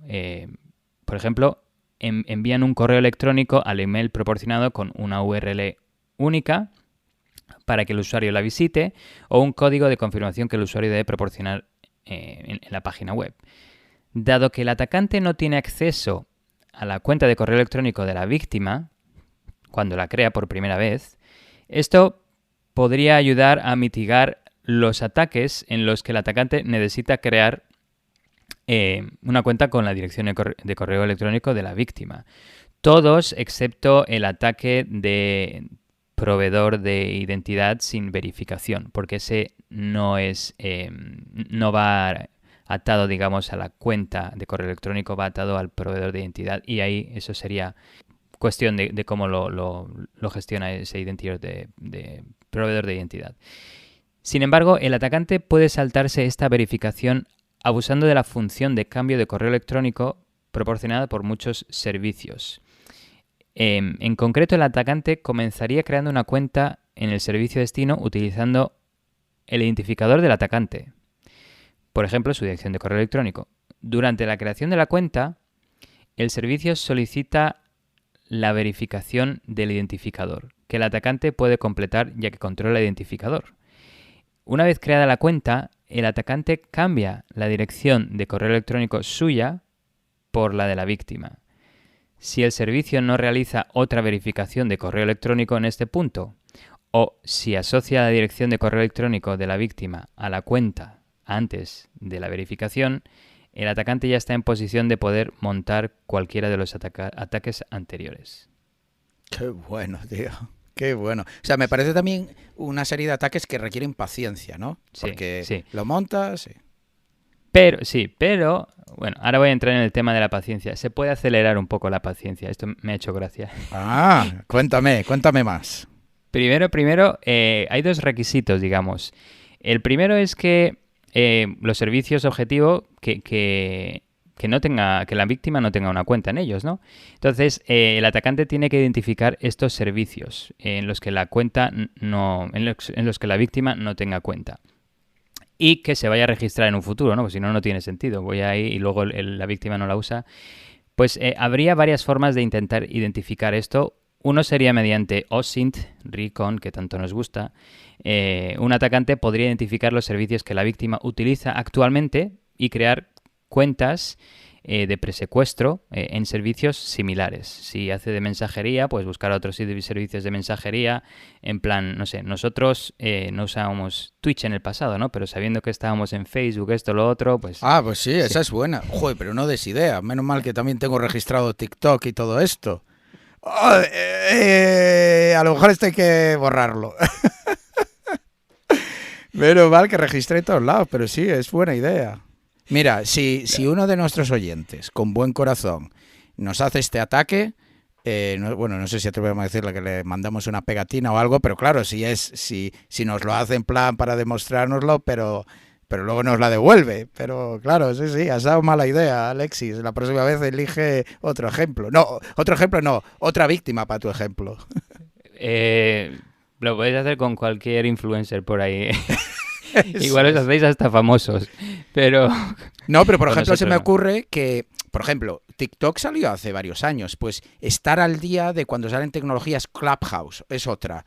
Por ejemplo, envían un correo electrónico al email proporcionado con una URL única para que el usuario la visite o un código de confirmación que el usuario debe proporcionar en la página web. Dado que el atacante no tiene acceso a la cuenta de correo electrónico de la víctima cuando la crea por primera vez, esto podría ayudar a mitigar los ataques en los que el atacante necesita crear una cuenta con la dirección de correo electrónico de la víctima. Todos excepto el ataque de proveedor de identidad sin verificación, porque ese no va atado, digamos, a la cuenta de correo electrónico, va atado al proveedor de identidad y ahí eso sería cuestión de cómo lo gestiona ese identidad de proveedor de identidad. Sin embargo, el atacante puede saltarse esta verificación abusando de la función de cambio de correo electrónico proporcionada por muchos servicios. En concreto, el atacante comenzaría creando una cuenta en el servicio destino utilizando el identificador del atacante, por ejemplo, su dirección de correo electrónico. Durante la creación de la cuenta, el servicio solicita la verificación del identificador, que el atacante puede completar ya que controla el identificador. Una vez creada la cuenta, el atacante cambia la dirección de correo electrónico suya por la de la víctima. Si el servicio no realiza otra verificación de correo electrónico en este punto, o si asocia la dirección de correo electrónico de la víctima a la cuenta antes de la verificación, el atacante ya está en posición de poder montar cualquiera de los ataques anteriores. Qué bueno, tío. Qué bueno. O sea, me parece también una serie de ataques que requieren paciencia, ¿no? Porque Sí. lo montas... Sí. Pero, bueno, ahora voy a entrar en el tema de la paciencia. Se puede acelerar un poco la paciencia. Esto me ha hecho gracia. Cuéntame más. Primero, hay dos requisitos, digamos. El primero es que los servicios objetivo que la víctima no tenga una cuenta en ellos, ¿no? Entonces, el atacante tiene que identificar estos servicios en los que la víctima no tenga cuenta. Y que se vaya a registrar en un futuro, ¿no? Pues si no, no tiene sentido. Voy ahí y luego la víctima no la usa. Pues habría varias formas de intentar identificar esto. Uno sería mediante OSINT Recon, que tanto nos gusta. Un atacante podría identificar los servicios que la víctima utiliza actualmente y crear cuentas de presecuestro en servicios similares. Si hace de mensajería, pues buscar otros servicios de mensajería. En plan, no sé, nosotros no usábamos Twitch en el pasado, ¿no? Pero sabiendo que estábamos en Facebook, esto, lo otro, pues... Pues sí, esa es buena. Joder, pero no des idea. Menos mal que también tengo registrado TikTok y todo esto. A lo mejor esto hay que borrarlo. Menos mal que registré en todos lados, pero sí, es buena idea. Mira, si uno de nuestros oyentes, con buen corazón, nos hace este ataque, no sé si atrevemos a decirle que le mandamos una pegatina o algo, pero claro, si nos lo hace en plan para demostrárnoslo, pero luego nos la devuelve. Pero claro, sí, has dado mala idea, Alexis. La próxima vez elige otro ejemplo. No, otra víctima para tu ejemplo. Lo podéis hacer con cualquier influencer por ahí. Igual os hacéis hasta famosos, pero... No, pero por ejemplo se me ocurre que, por ejemplo, TikTok salió hace varios años, pues estar al día de cuando salen tecnologías. Clubhouse es otra.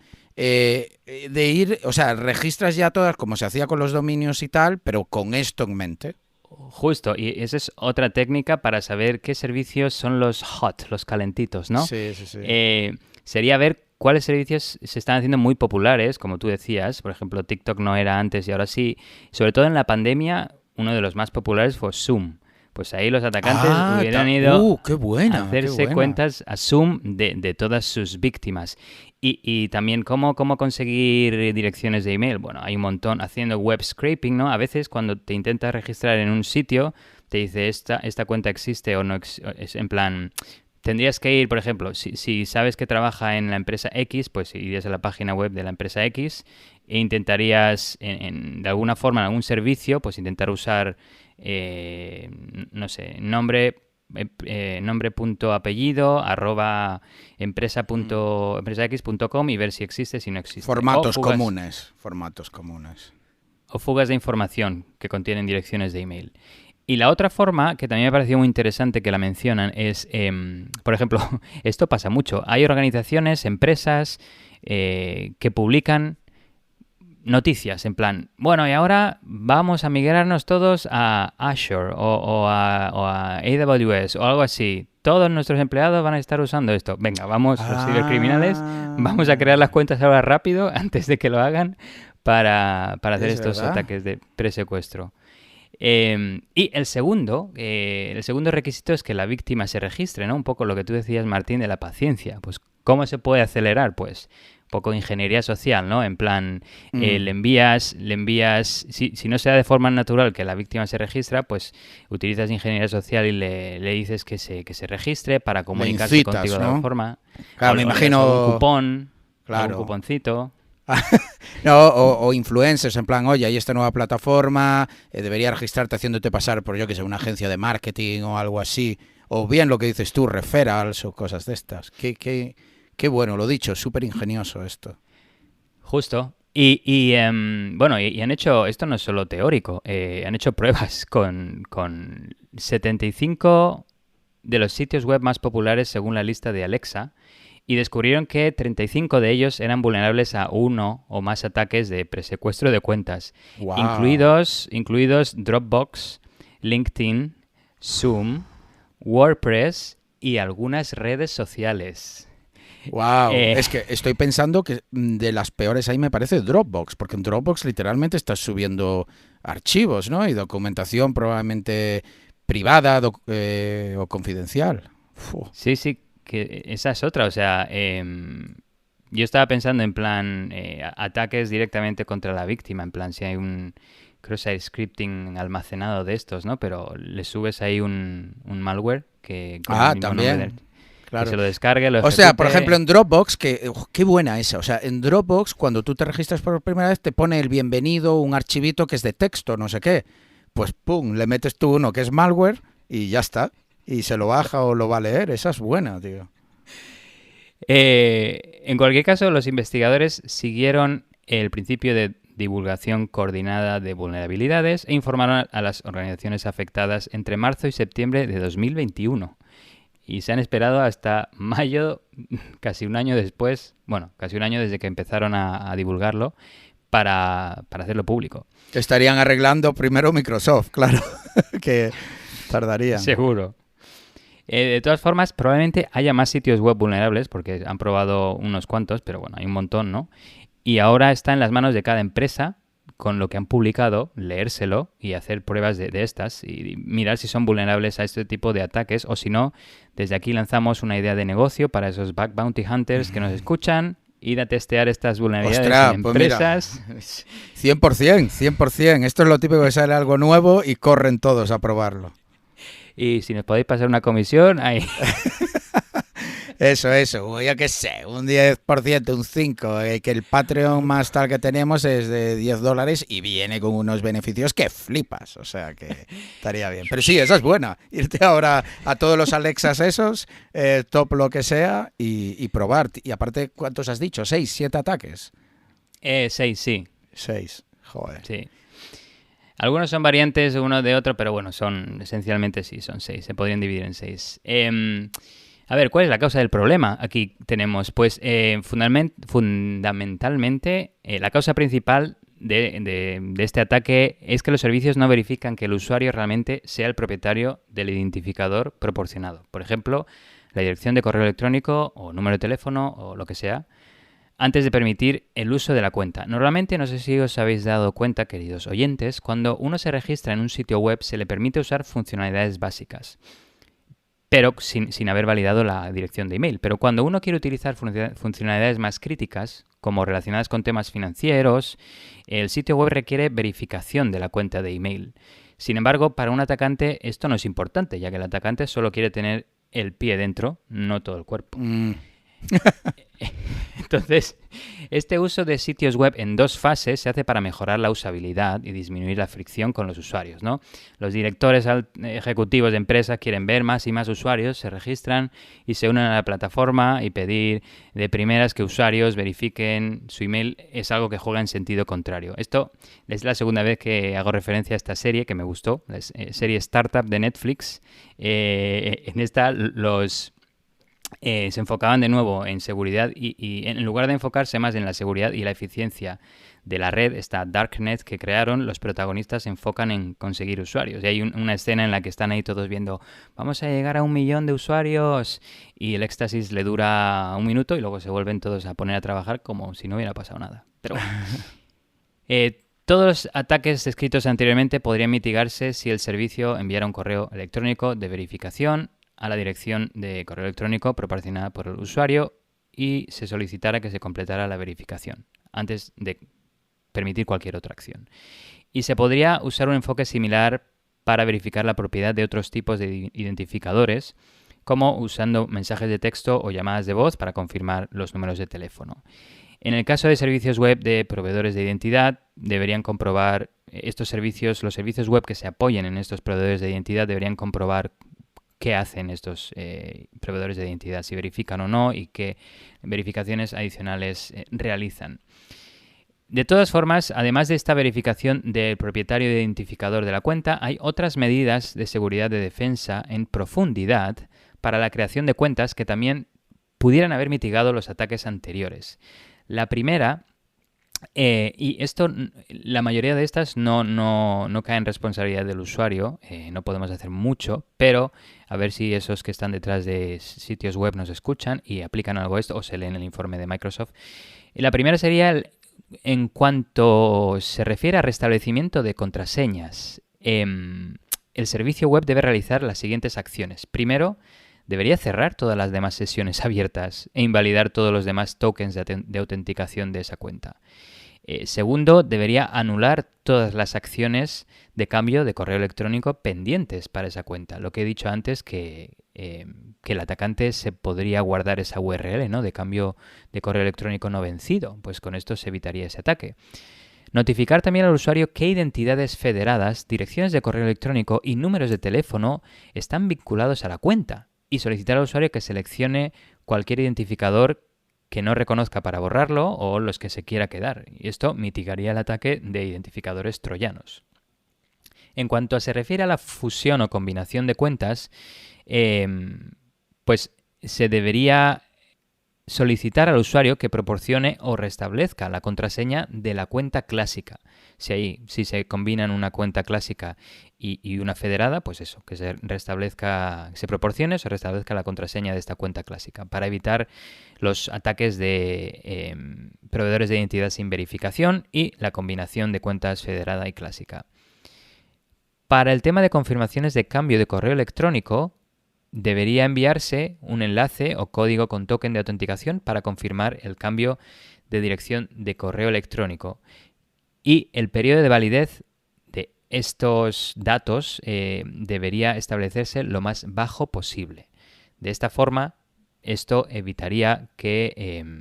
Registras ya todas como se hacía con los dominios y tal, pero con esto en mente. Justo, y esa es otra técnica para saber qué servicios son los hot, los calentitos, ¿no? Sí. Sería ver cuáles servicios se están haciendo muy populares, como tú decías. Por ejemplo, TikTok no era antes y ahora sí. Sobre todo en la pandemia, uno de los más populares fue Zoom. Pues ahí los atacantes hubieran ido a hacerse cuentas a Zoom de todas sus víctimas. Y también cómo conseguir direcciones de email. Bueno, hay un montón haciendo web scraping, ¿no? A veces cuando te intentas registrar en un sitio, te dice esta cuenta existe o no. Es en plan... Tendrías que ir, por ejemplo, si sabes que trabaja en la empresa X, pues irías a la página web de la empresa X e intentarías, de alguna forma, en algún servicio, pues intentar usar, no sé, nombre.apellido @empresa.x.com y ver si existe, si no existe. Formatos comunes. O fugas de información que contienen direcciones de email. Y la otra forma, que también me pareció muy interesante que la mencionan, es, por ejemplo, esto pasa mucho. Hay organizaciones, empresas que publican noticias en plan, bueno, y ahora vamos a migrarnos todos a Azure o a AWS o algo así. Todos nuestros empleados van a estar usando esto. Venga, vamos, los cibercriminales, vamos a crear las cuentas ahora rápido antes de que lo hagan para hacer estos ataques de presecuestro. Y el segundo requisito es que la víctima se registre, ¿no? Un poco lo que tú decías, Martín, de la paciencia. Pues, ¿cómo se puede acelerar? Pues, un poco de ingeniería social, ¿no? En plan, le envías, si no sea de forma natural que la víctima se registra, pues utilizas ingeniería social y le dices que se registre para comunicarse contigo de la forma. Claro, me imagino... Un cupón, claro. un cuponcito... No, o influencers, en plan, oye, hay esta nueva plataforma, debería registrarte haciéndote pasar por, yo que sé, una agencia de marketing o algo así, o bien lo que dices tú, referrals o cosas de estas. Qué bueno, lo dicho, súper ingenioso esto. Justo. Y han hecho, esto no es solo teórico, han hecho pruebas con 75 de los sitios web más populares según la lista de Alexa, y descubrieron que 35 de ellos eran vulnerables a uno o más ataques de presecuestro de cuentas, wow. incluidos Dropbox, LinkedIn, Zoom, WordPress y algunas redes sociales. Wow, es que estoy pensando que de las peores ahí me parece Dropbox, porque en Dropbox literalmente estás subiendo archivos, ¿no? Y documentación probablemente privada o confidencial. Sí, que esa es otra, o sea, yo estaba pensando en plan ataques directamente contra la víctima, en plan si hay un cross-site scripting almacenado de estos, ¿no? Pero le subes ahí un malware que con el mismo también. Claro. Que se lo descargue, lo ejecute. O sea, por ejemplo, en Dropbox, qué buena esa. O sea, en Dropbox, cuando tú te registras por primera vez, te pone el bienvenido, un archivito que es de texto, no sé qué. Pues pum, le metes tú uno que es malware y ya está. Y se lo baja o lo va a leer. Esa es buena, tío. En cualquier caso, los investigadores siguieron el principio de divulgación coordinada de vulnerabilidades e informaron a las organizaciones afectadas entre marzo y septiembre de 2021. y se han esperado hasta mayo, casi un año después, bueno, casi un año desde que empezaron a divulgarlo, para hacerlo público. Estarían arreglando primero Microsoft, claro, que tardarían. Seguro. De todas formas, probablemente haya más sitios web vulnerables, porque han probado unos cuantos, pero bueno, hay un montón, ¿no? Y ahora está en las manos de cada empresa, con lo que han publicado, leérselo y hacer pruebas de estas y mirar si son vulnerables a este tipo de ataques, o si no, desde aquí lanzamos una idea de negocio para esos bug bounty hunters que nos escuchan. Ir a testear estas vulnerabilidades en empresas. Pues mira, 100%. Esto es lo típico, que sale algo nuevo y corren todos a probarlo. Y si nos podéis pasar una comisión, ahí. Eso. Yo qué sé, un 10%, un 5%. Que el Patreon más tal que tenemos es de $10 y viene con unos beneficios que flipas. O sea que estaría bien. Pero sí, esa es buena. Irte ahora a todos los Alexas esos, top lo que sea, y probar. Y aparte, ¿cuántos has dicho? ¿6, 7 ataques? 6, sí. 6, joder. Sí. Algunos son variantes uno de otro, pero bueno, esencialmente sí, son 6. Se podrían dividir en 6. A ver, ¿cuál es la causa del problema? Aquí tenemos, pues, fundamentalmente, la causa principal de este ataque es que los servicios no verifican que el usuario realmente sea el propietario del identificador proporcionado. Por ejemplo, la dirección de correo electrónico o número de teléfono o lo que sea, antes de permitir el uso de la cuenta. Normalmente, no sé si os habéis dado cuenta, queridos oyentes, cuando uno se registra en un sitio web se le permite usar funcionalidades básicas, pero sin haber validado la dirección de email. Pero cuando uno quiere utilizar funcionalidades más críticas, como relacionadas con temas financieros, el sitio web requiere verificación de la cuenta de email. Sin embargo, para un atacante esto no es importante, ya que el atacante solo quiere tener el pie dentro, no todo el cuerpo. Entonces, este uso de sitios web en 2 fases se hace para mejorar la usabilidad y disminuir la fricción con los usuarios, ¿no? Los directores ejecutivos de empresas quieren ver más y más usuarios, se registran y se unen a la plataforma, y pedir de primeras que usuarios verifiquen su email es algo que juega en sentido contrario. Esto es la segunda vez que hago referencia a esta serie que me gustó, la serie Startup de Netflix. En esta se enfocaban de nuevo en seguridad y en lugar de enfocarse más en la seguridad y la eficiencia de la red, esta Darknet que crearon, los protagonistas se enfocan en conseguir usuarios. Y hay una escena en la que están ahí todos viendo, vamos a llegar a 1 millón de usuarios, y el éxtasis le dura 1 minuto y luego se vuelven todos a poner a trabajar como si no hubiera pasado nada. Pero bueno. Todos los ataques descritos anteriormente podrían mitigarse si el servicio enviara un correo electrónico de verificación a la dirección de correo electrónico proporcionada por el usuario y se solicitara que se completara la verificación antes de permitir cualquier otra acción. Y se podría usar un enfoque similar para verificar la propiedad de otros tipos de identificadores, como usando mensajes de texto o llamadas de voz para confirmar los números de teléfono. En el caso de servicios web de proveedores de identidad, deberían comprobar estos servicios, los servicios web que se apoyen en estos proveedores de identidad deberían comprobar qué hacen estos proveedores de identidad, si verifican o no y qué verificaciones adicionales realizan. De todas formas, además de esta verificación del propietario de identificador de la cuenta, hay otras medidas de seguridad de defensa en profundidad para la creación de cuentas que también pudieran haber mitigado los ataques anteriores. La primera, y esto, la mayoría de estas no cae en responsabilidad del usuario, no podemos hacer mucho, pero a ver si esos que están detrás de sitios web nos escuchan y aplican algo a esto o se leen el informe de Microsoft. La primera sería en cuanto se refiere a restablecimiento de contraseñas. El servicio web debe realizar las siguientes acciones. Primero, debería cerrar todas las demás sesiones abiertas e invalidar todos los demás tokens de autenticación de esa cuenta. Segundo, debería anular todas las acciones de cambio de correo electrónico pendientes para esa cuenta. Lo que he dicho antes, que el atacante se podría guardar esa URL, ¿no?, de cambio de correo electrónico no vencido. Pues con esto se evitaría ese ataque. Notificar también al usuario qué identidades federadas, direcciones de correo electrónico y números de teléfono están vinculados a la cuenta. Y solicitar al usuario que seleccione cualquier identificador que no reconozca para borrarlo o los que se quiera quedar. Y esto mitigaría el ataque de identificadores troyanos. En cuanto se refiere a la fusión o combinación de cuentas, pues se debería solicitar al usuario que proporcione o restablezca la contraseña de la cuenta clásica. Si se combinan una cuenta clásica y una federada, pues eso, que se proporcione o se restablezca la contraseña de esta cuenta clásica para evitar los ataques de proveedores de identidad sin verificación y la combinación de cuentas federada y clásica. Para el tema de confirmaciones de cambio de correo electrónico, debería enviarse un enlace o código con token de autenticación para confirmar el cambio de dirección de correo electrónico. Y el periodo de validez de estos datos debería establecerse lo más bajo posible. De esta forma, esto evitaría que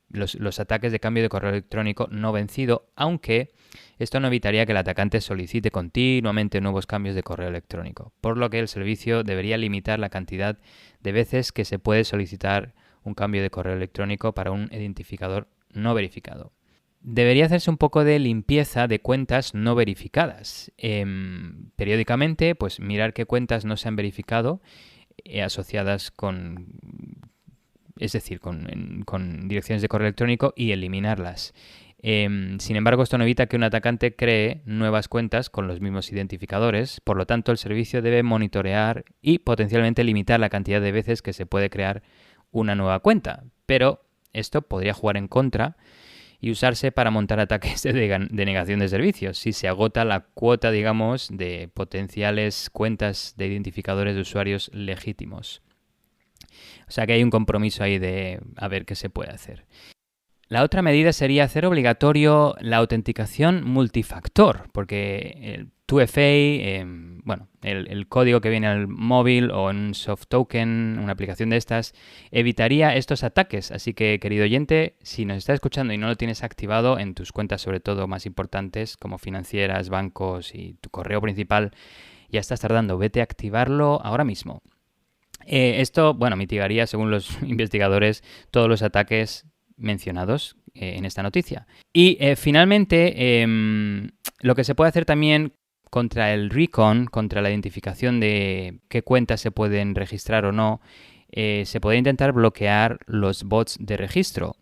los ataques de cambio de correo electrónico no vencido, aunque esto no evitaría que el atacante solicite continuamente nuevos cambios de correo electrónico, por lo que el servicio debería limitar la cantidad de veces que se puede solicitar un cambio de correo electrónico para un identificador no verificado. Debería hacerse un poco de limpieza de cuentas no verificadas. Periódicamente, pues mirar qué cuentas no se han verificado asociadas con direcciones de correo electrónico y eliminarlas. Sin embargo, esto no evita que un atacante cree nuevas cuentas con los mismos identificadores, por lo tanto el servicio debe monitorear y potencialmente limitar la cantidad de veces que se puede crear una nueva cuenta, pero esto podría jugar en contra y usarse para montar ataques de denegación de servicios si se agota la cuota, digamos, de potenciales cuentas de identificadores de usuarios legítimos. O sea que hay un compromiso ahí de a ver qué se puede hacer. La otra medida sería hacer obligatorio la autenticación multifactor, porque el 2FA, el código que viene al móvil o en un soft token, una aplicación de estas, evitaría estos ataques. Así que, querido oyente, si nos estás escuchando y no lo tienes activado en tus cuentas, sobre todo más importantes, como financieras, bancos y tu correo principal, ya estás tardando, vete a activarlo ahora mismo. Esto, mitigaría, según los investigadores, todos los ataques mencionados en esta noticia. Y finalmente, lo que se puede hacer también contra el recon, contra la identificación de qué cuentas se pueden registrar o no, se puede intentar bloquear los bots de registro.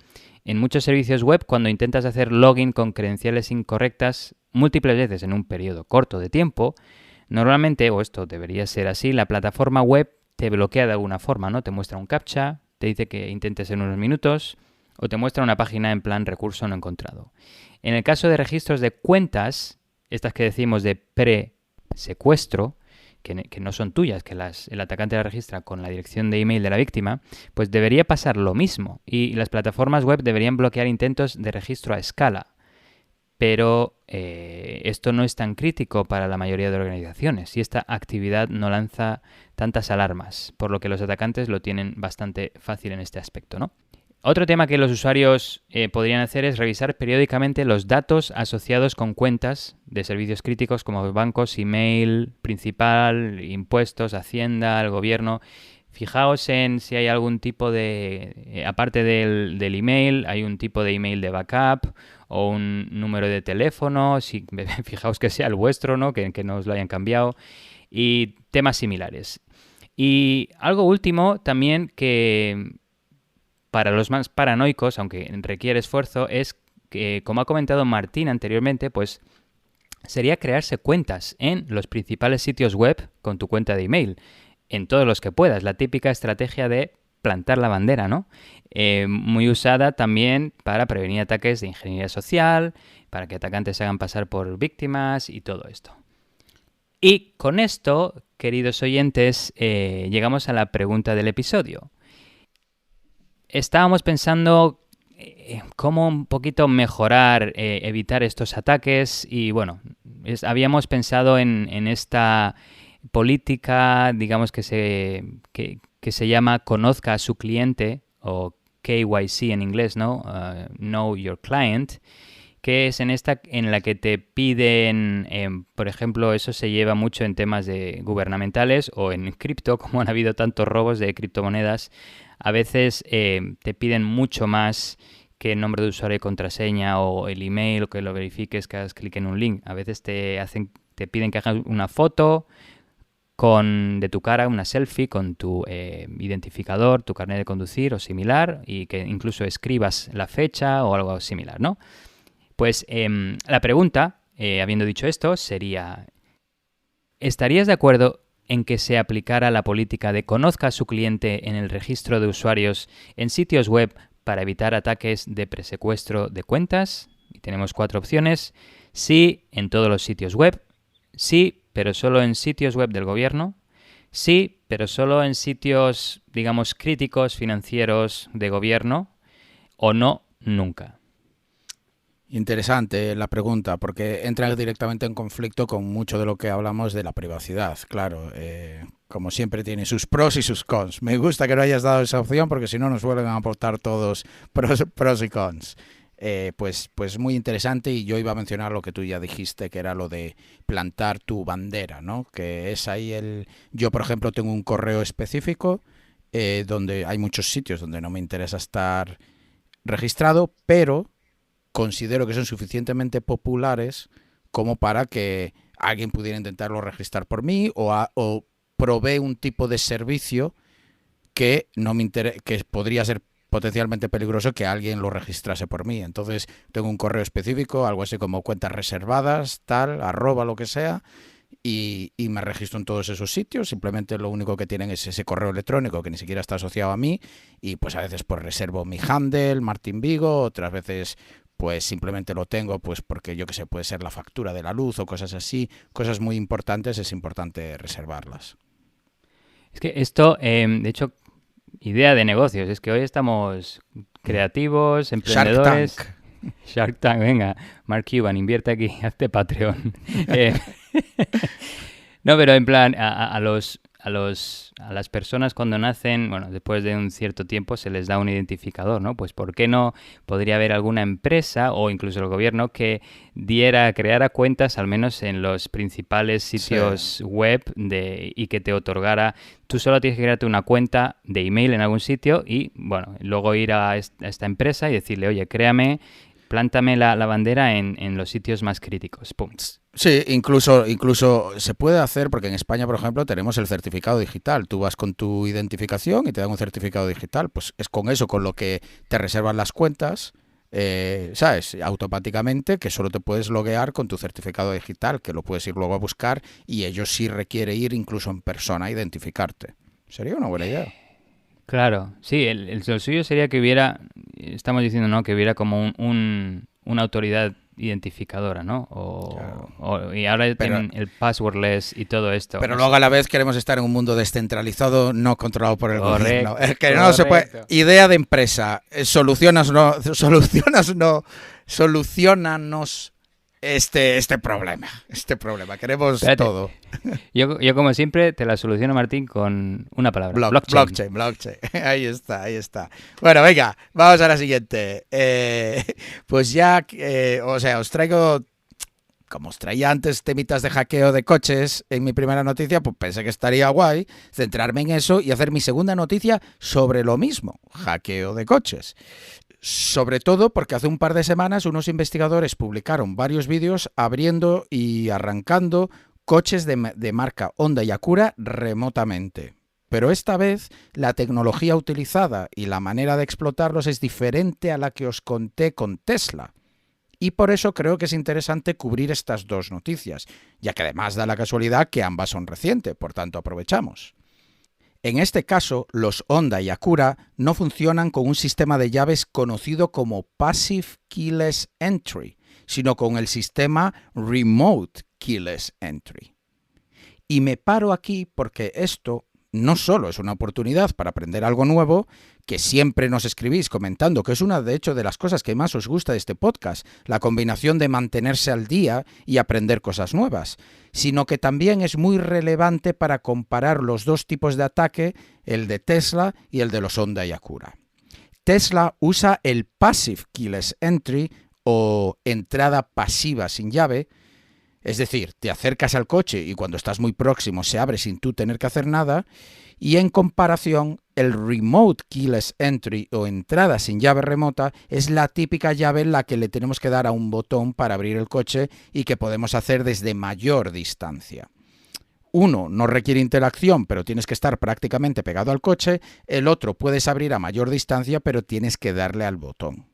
En muchos servicios web, cuando intentas hacer login con credenciales incorrectas múltiples veces en un periodo corto de tiempo, normalmente, o esto debería ser así, la plataforma web te bloquea de alguna forma, ¿no? Te muestra un captcha, te dice que intentes en unos minutos o te muestra una página en plan recurso no encontrado. En el caso de registros de cuentas, estas que decimos de pre-secuestro, que no son tuyas, que el atacante las registra con la dirección de email de la víctima, pues debería pasar lo mismo y las plataformas web deberían bloquear intentos de registro a escala. Pero esto no es tan crítico para la mayoría de organizaciones y esta actividad no lanza tantas alarmas, por lo que los atacantes lo tienen bastante fácil en este aspecto, ¿no? Otro tema que los usuarios podrían hacer es revisar periódicamente los datos asociados con cuentas de servicios críticos como bancos, email principal, impuestos, Hacienda, el gobierno. Fijaos en si hay algún tipo de, aparte del email, hay un tipo de email de backup o un número de teléfono, fijaos que sea el vuestro, ¿no? Que no os lo hayan cambiado, y temas similares. Y algo último también que para los más paranoicos, aunque requiere esfuerzo, es que, como ha comentado Martín anteriormente, pues sería crearse cuentas en los principales sitios web con tu cuenta de email, en todos los que puedas, la típica estrategia de plantar la bandera, ¿no? Muy usada también para prevenir ataques de ingeniería social, para que atacantes se hagan pasar por víctimas y todo esto. Y con esto, queridos oyentes, llegamos a la pregunta del episodio. Estábamos pensando cómo un poquito mejorar, evitar estos ataques y bueno, habíamos pensado en esta política, digamos que se llama conozca a su cliente o KYC en inglés, ¿no? Know Your Client, que es en la que te piden, por ejemplo, eso se lleva mucho en temas de gubernamentales o en cripto, como han habido tantos robos de criptomonedas. A veces te piden mucho más que el nombre de usuario y contraseña o el email o que lo verifiques, que hagas clic en un link. A veces te piden que hagas una foto de tu cara, una selfie con tu identificador, tu carnet de conducir o similar, y que incluso escribas la fecha o algo similar, ¿no? Pues la pregunta, habiendo dicho esto, sería, ¿estarías de acuerdo en que se aplicara la política de conozca a su cliente en el registro de usuarios en sitios web para evitar ataques de presecuestro de cuentas? Y tenemos 4 opciones. Sí, en todos los sitios web. Sí, pero solo en sitios web del gobierno. Sí, pero solo en sitios, digamos, críticos, financieros de gobierno. O no, nunca. Interesante la pregunta, porque entra directamente en conflicto con mucho de lo que hablamos de la privacidad. Claro, como siempre tiene sus pros y sus cons. Me gusta que no hayas dado esa opción porque si no nos vuelven a aportar todos pros y cons. Pues muy interesante, y yo iba a mencionar lo que tú ya dijiste, que era lo de plantar tu bandera, ¿no? Que es ahí Yo, por ejemplo, tengo un correo específico donde hay muchos sitios donde no me interesa estar registrado, pero considero que son suficientemente populares como para que alguien pudiera intentarlo registrar por mí, o provee un tipo de servicio que no me que podría ser potencialmente peligroso que alguien lo registrase por mí. Entonces tengo un correo específico, algo así como cuentas reservadas, tal, @ lo que sea, y me registro en todos esos sitios. Simplemente lo único que tienen es ese correo electrónico que ni siquiera está asociado a mí, y pues a veces pues reservo mi handle, Martín Vigo, otras veces pues simplemente lo tengo pues porque yo que sé, puede ser la factura de la luz o cosas así, cosas muy importantes, es importante reservarlas. Es que esto, de hecho, idea de negocios, es que hoy estamos creativos, emprendedores. Shark Tank, venga, Mark Cuban, invierte aquí, hazte Patreon. No, pero en plan, a las personas cuando nacen, bueno, después de un cierto tiempo se les da un identificador, ¿no? Pues ¿por qué no podría haber alguna empresa o incluso el gobierno que creara cuentas al menos en los principales sitios web y que te otorgara? Tú solo tienes que crearte una cuenta de email en algún sitio y, bueno, luego ir a esta empresa y decirle, oye, plántame la bandera en los sitios más críticos. Pum. Sí, incluso se puede hacer, porque en España, por ejemplo, tenemos el certificado digital. Tú vas con tu identificación y te dan un certificado digital. Pues es con eso con lo que te reservan las cuentas, ¿sabes? Automáticamente, que solo te puedes loguear con tu certificado digital, que lo puedes ir luego a buscar, y ellos sí requiere ir incluso en persona a identificarte. Sería una buena idea. Claro, sí, el suyo sería que hubiera, estamos diciendo, ¿no? Que hubiera como una autoridad identificadora, ¿no? Y ahora tienen el passwordless y todo esto. Pero luego a la vez queremos estar en un mundo descentralizado, no controlado por el gobierno. Es que no se puede. Idea de empresa. Soluciónanos este problema. Queremos todo. Yo como siempre te la soluciono, Martín, con una palabra. Blockchain. Ahí está. Bueno, venga, vamos a la siguiente. Pues ya, os traigo, como os traía antes temitas de hackeo de coches en mi primera noticia, pues pensé que estaría guay centrarme en eso y hacer mi segunda noticia sobre lo mismo, hackeo de coches. Sobre todo porque hace un par de semanas unos investigadores publicaron varios vídeos abriendo y arrancando coches de marca Honda y Acura remotamente. Pero esta vez la tecnología utilizada y la manera de explotarlos es diferente a la que os conté con Tesla. Y por eso creo que es interesante cubrir estas dos noticias, ya que además da la casualidad que ambas son recientes, por tanto aprovechamos. En este caso, los Honda y Acura no funcionan con un sistema de llaves conocido como Passive Keyless Entry, sino con el sistema Remote Keyless Entry. Y me paro aquí porque esto no solo es una oportunidad para aprender algo nuevo, que siempre nos escribís comentando que es una, de hecho, de las cosas que más os gusta de este podcast, la combinación de mantenerse al día y aprender cosas nuevas, sino que también es muy relevante para comparar los dos tipos de ataque, el de Tesla y el de los Honda y Acura. Tesla usa el Passive Keyless Entry o entrada pasiva sin llave, es decir, te acercas al coche y cuando estás muy próximo se abre sin tú tener que hacer nada, y en comparación el Remote Keyless Entry o entrada sin llave remota es la típica llave en la que le tenemos que dar a un botón para abrir el coche y que podemos hacer desde mayor distancia. uno no requiere interacción, pero tienes que estar prácticamente pegado al coche. El otro puedes abrir a mayor distancia, pero tienes que darle al botón.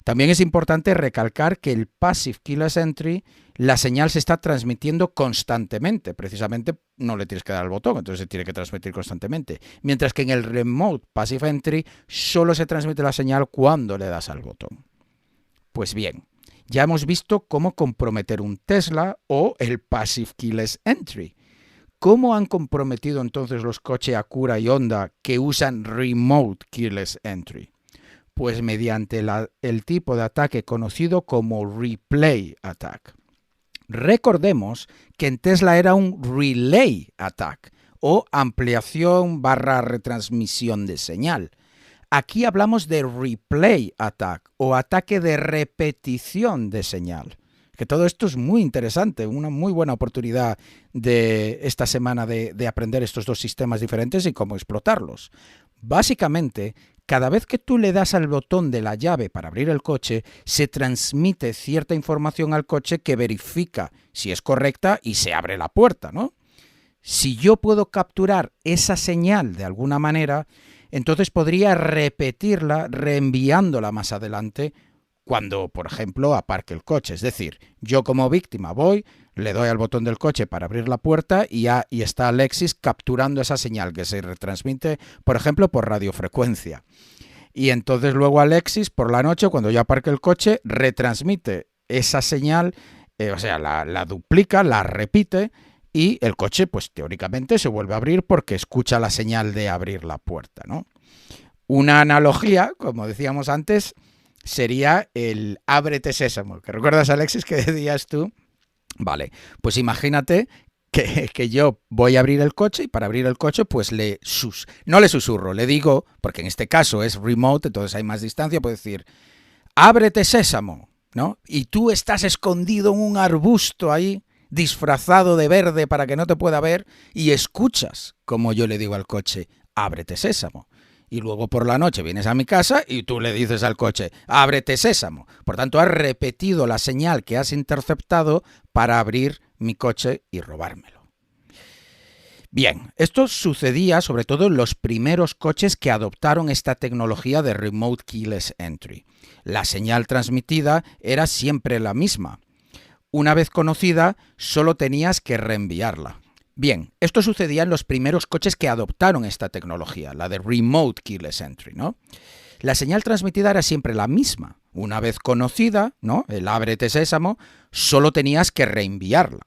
También es importante recalcar que el Passive Keyless Entry, la señal se está transmitiendo constantemente. Precisamente no le tienes que dar al botón, entonces se tiene que transmitir constantemente. Mientras que en el Remote Passive Entry solo se transmite la señal cuando le das al botón. Pues bien, ya hemos visto cómo comprometer un Tesla o el Passive Keyless Entry. ¿Cómo han comprometido entonces los coches Acura y Honda que usan Remote Keyless Entry? Pues mediante el tipo de ataque conocido como Replay Attack. Recordemos que en Tesla era un Relay Attack o ampliación / retransmisión de señal. Aquí hablamos de Replay Attack o ataque de repetición de señal. Que todo esto es muy interesante, una muy buena oportunidad de esta semana de aprender estos dos sistemas diferentes y cómo explotarlos. Básicamente, cada vez que tú le das al botón de la llave para abrir el coche, se transmite cierta información al coche que verifica si es correcta y se abre la puerta, ¿no? Si yo puedo capturar esa señal de alguna manera, entonces podría repetirla reenviándola más adelante cuando, por ejemplo, aparque el coche. Es decir, yo como víctima voy, le doy al botón del coche para abrir la puerta y está Alexis capturando esa señal que se retransmite, por ejemplo, por radiofrecuencia. Y entonces luego Alexis, por la noche, cuando yo aparque el coche, retransmite esa señal, la duplica, la repite y el coche, pues teóricamente se vuelve a abrir porque escucha la señal de abrir la puerta, ¿no? Una analogía, como decíamos antes, sería el ábrete sésamo. ¿Que recuerdas, Alexis, que decías tú? Vale, pues imagínate que yo voy a abrir el coche y para abrir el coche pues no le susurro, le digo, porque en este caso es remote, entonces hay más distancia, puedo decir, ábrete sésamo, ¿no? Y tú estás escondido en un arbusto ahí, disfrazado de verde para que no te pueda ver y escuchas como yo le digo al coche, ábrete sésamo. Y luego por la noche vienes a mi casa y tú le dices al coche, ábrete sésamo. Por tanto, has repetido la señal que has interceptado para abrir mi coche y robármelo. Bien, esto sucedía sobre todo en los primeros coches que adoptaron esta tecnología de Remote Keyless Entry. La señal transmitida era siempre la misma. Una vez conocida, solo tenías que reenviarla. Bien, esto sucedía en los primeros coches que adoptaron esta tecnología, la de Remote Keyless Entry, ¿no? La señal transmitida era siempre la misma. Una vez conocida, ¿no? El ábrete sésamo, solo tenías que reenviarla.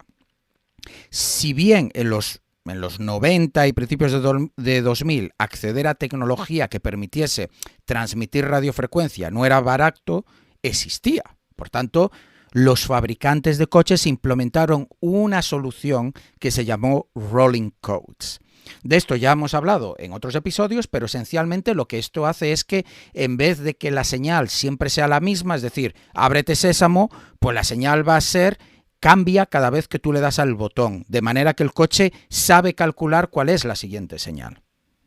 Si bien en los 90 y principios de 2000 acceder a tecnología que permitiese transmitir radiofrecuencia no era barato, existía. Por tanto, los fabricantes de coches implementaron una solución que se llamó Rolling Codes. De esto ya hemos hablado en otros episodios, pero esencialmente lo que esto hace es que en vez de que la señal siempre sea la misma, es decir, ábrete sésamo, pues la señal va a ser, cambia cada vez que tú le das al botón, de manera que el coche sabe calcular cuál es la siguiente señal.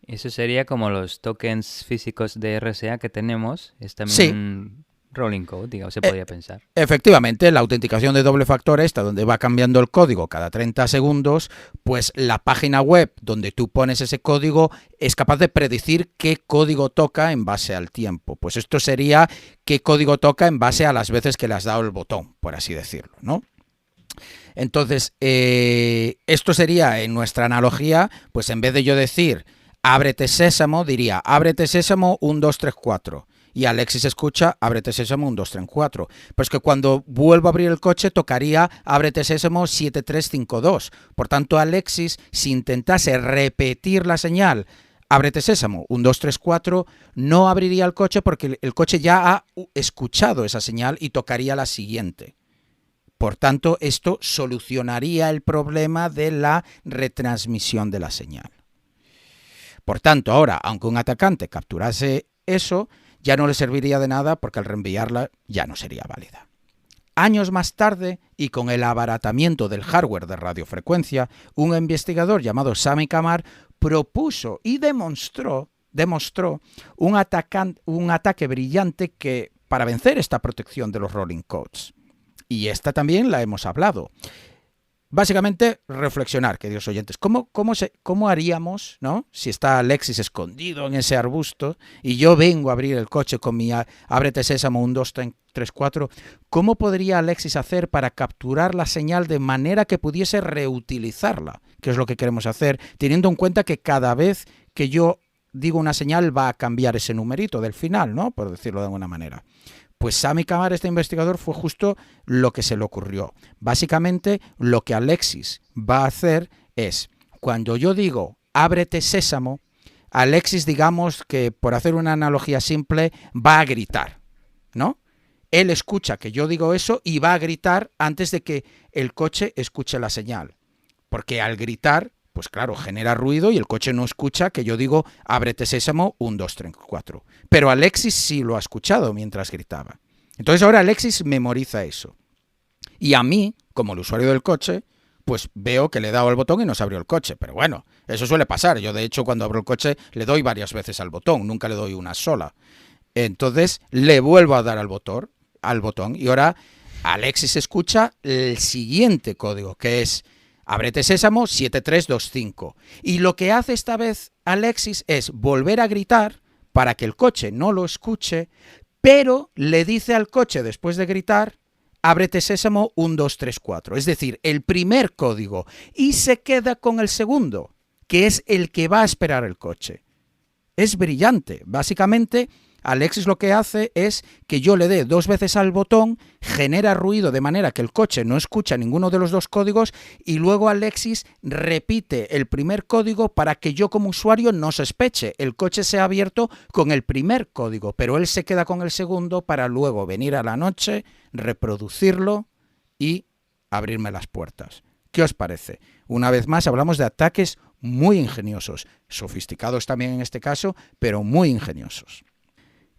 Eso sería como los tokens físicos de RSA que tenemos, es también un rolling code, digamos, se podría pensar. Efectivamente, la autenticación de doble factor esta, donde va cambiando el código cada 30 segundos, pues la página web donde tú pones ese código es capaz de predecir qué código toca en base al tiempo. Pues esto sería qué código toca en base a las veces que le has dado el botón, por así decirlo, ¿no? Entonces, esto sería, en nuestra analogía, pues en vez de yo decir ábrete sésamo, diría ábrete sésamo 1, 2, 3, 4. Y Alexis escucha ábrete sésamo 1, 2, 3, 4. Pues que cuando vuelvo a abrir el coche tocaría ábrete sésamo 7, 3, 5, 2. Por tanto, Alexis, si intentase repetir la señal ábrete sésamo 1, 2, 3, 4, no abriría el coche porque el coche ya ha escuchado esa señal y tocaría la siguiente. Por tanto, esto solucionaría el problema de la retransmisión de la señal. Por tanto, ahora, aunque un atacante capturase eso, ya no le serviría de nada porque al reenviarla ya no sería válida. Años más tarde, y con el abaratamiento del hardware de radiofrecuencia, un investigador llamado Sami Kamar propuso y demostró un ataque brillante para vencer esta protección de los rolling codes. Y esta también la hemos hablado. básicamente reflexionar, queridos oyentes, ¿cómo haríamos, ¿no? Si está Alexis escondido en ese arbusto y yo vengo a abrir el coche con mi ábrete sésamo 1, 2, 3, 4, ¿cómo podría Alexis hacer para capturar la señal de manera que pudiese reutilizarla? Que es lo que queremos hacer, teniendo en cuenta que cada vez que yo digo una señal va a cambiar ese numerito del final, ¿no? Por decirlo de alguna manera. Pues Sami Kamar, este investigador, fue justo lo que se le ocurrió. Básicamente, lo que Alexis va a hacer es, cuando yo digo ábrete sésamo, Alexis, digamos que, por hacer una analogía simple, va a gritar, ¿no? Él escucha que yo digo eso y va a gritar antes de que el coche escuche la señal. Porque al gritar, pues claro, genera ruido y el coche no escucha que yo digo ábrete sésamo 1, 2, 3, 4. Pero Alexis sí lo ha escuchado mientras gritaba. Entonces ahora Alexis memoriza eso. Y a mí, como el usuario del coche, pues veo que le he dado al botón y no se abrió el coche. Pero bueno, eso suele pasar. Yo de hecho cuando abro el coche le doy varias veces al botón, nunca le doy una sola. Entonces le vuelvo a dar al botón y ahora Alexis escucha el siguiente código, que es ábrete sésamo 7325. Y lo que hace esta vez Alexis es volver a gritar para que el coche no lo escuche, pero le dice al coche después de gritar ábrete sésamo 1, 2, 3, 4. Es decir, el primer código. Y se queda con el segundo, que es el que va a esperar el coche. Es brillante. Básicamente, Alexis lo que hace es que yo le dé 2 veces al botón, genera ruido de manera que el coche no escucha ninguno de los 2 códigos y luego Alexis repite el primer código para que yo como usuario no sospeche. El coche se ha abierto con el primer código, pero él se queda con el segundo para luego venir a la noche, reproducirlo y abrirme las puertas. ¿Qué os parece? Una vez más hablamos de ataques muy ingeniosos, sofisticados también en este caso, pero muy ingeniosos.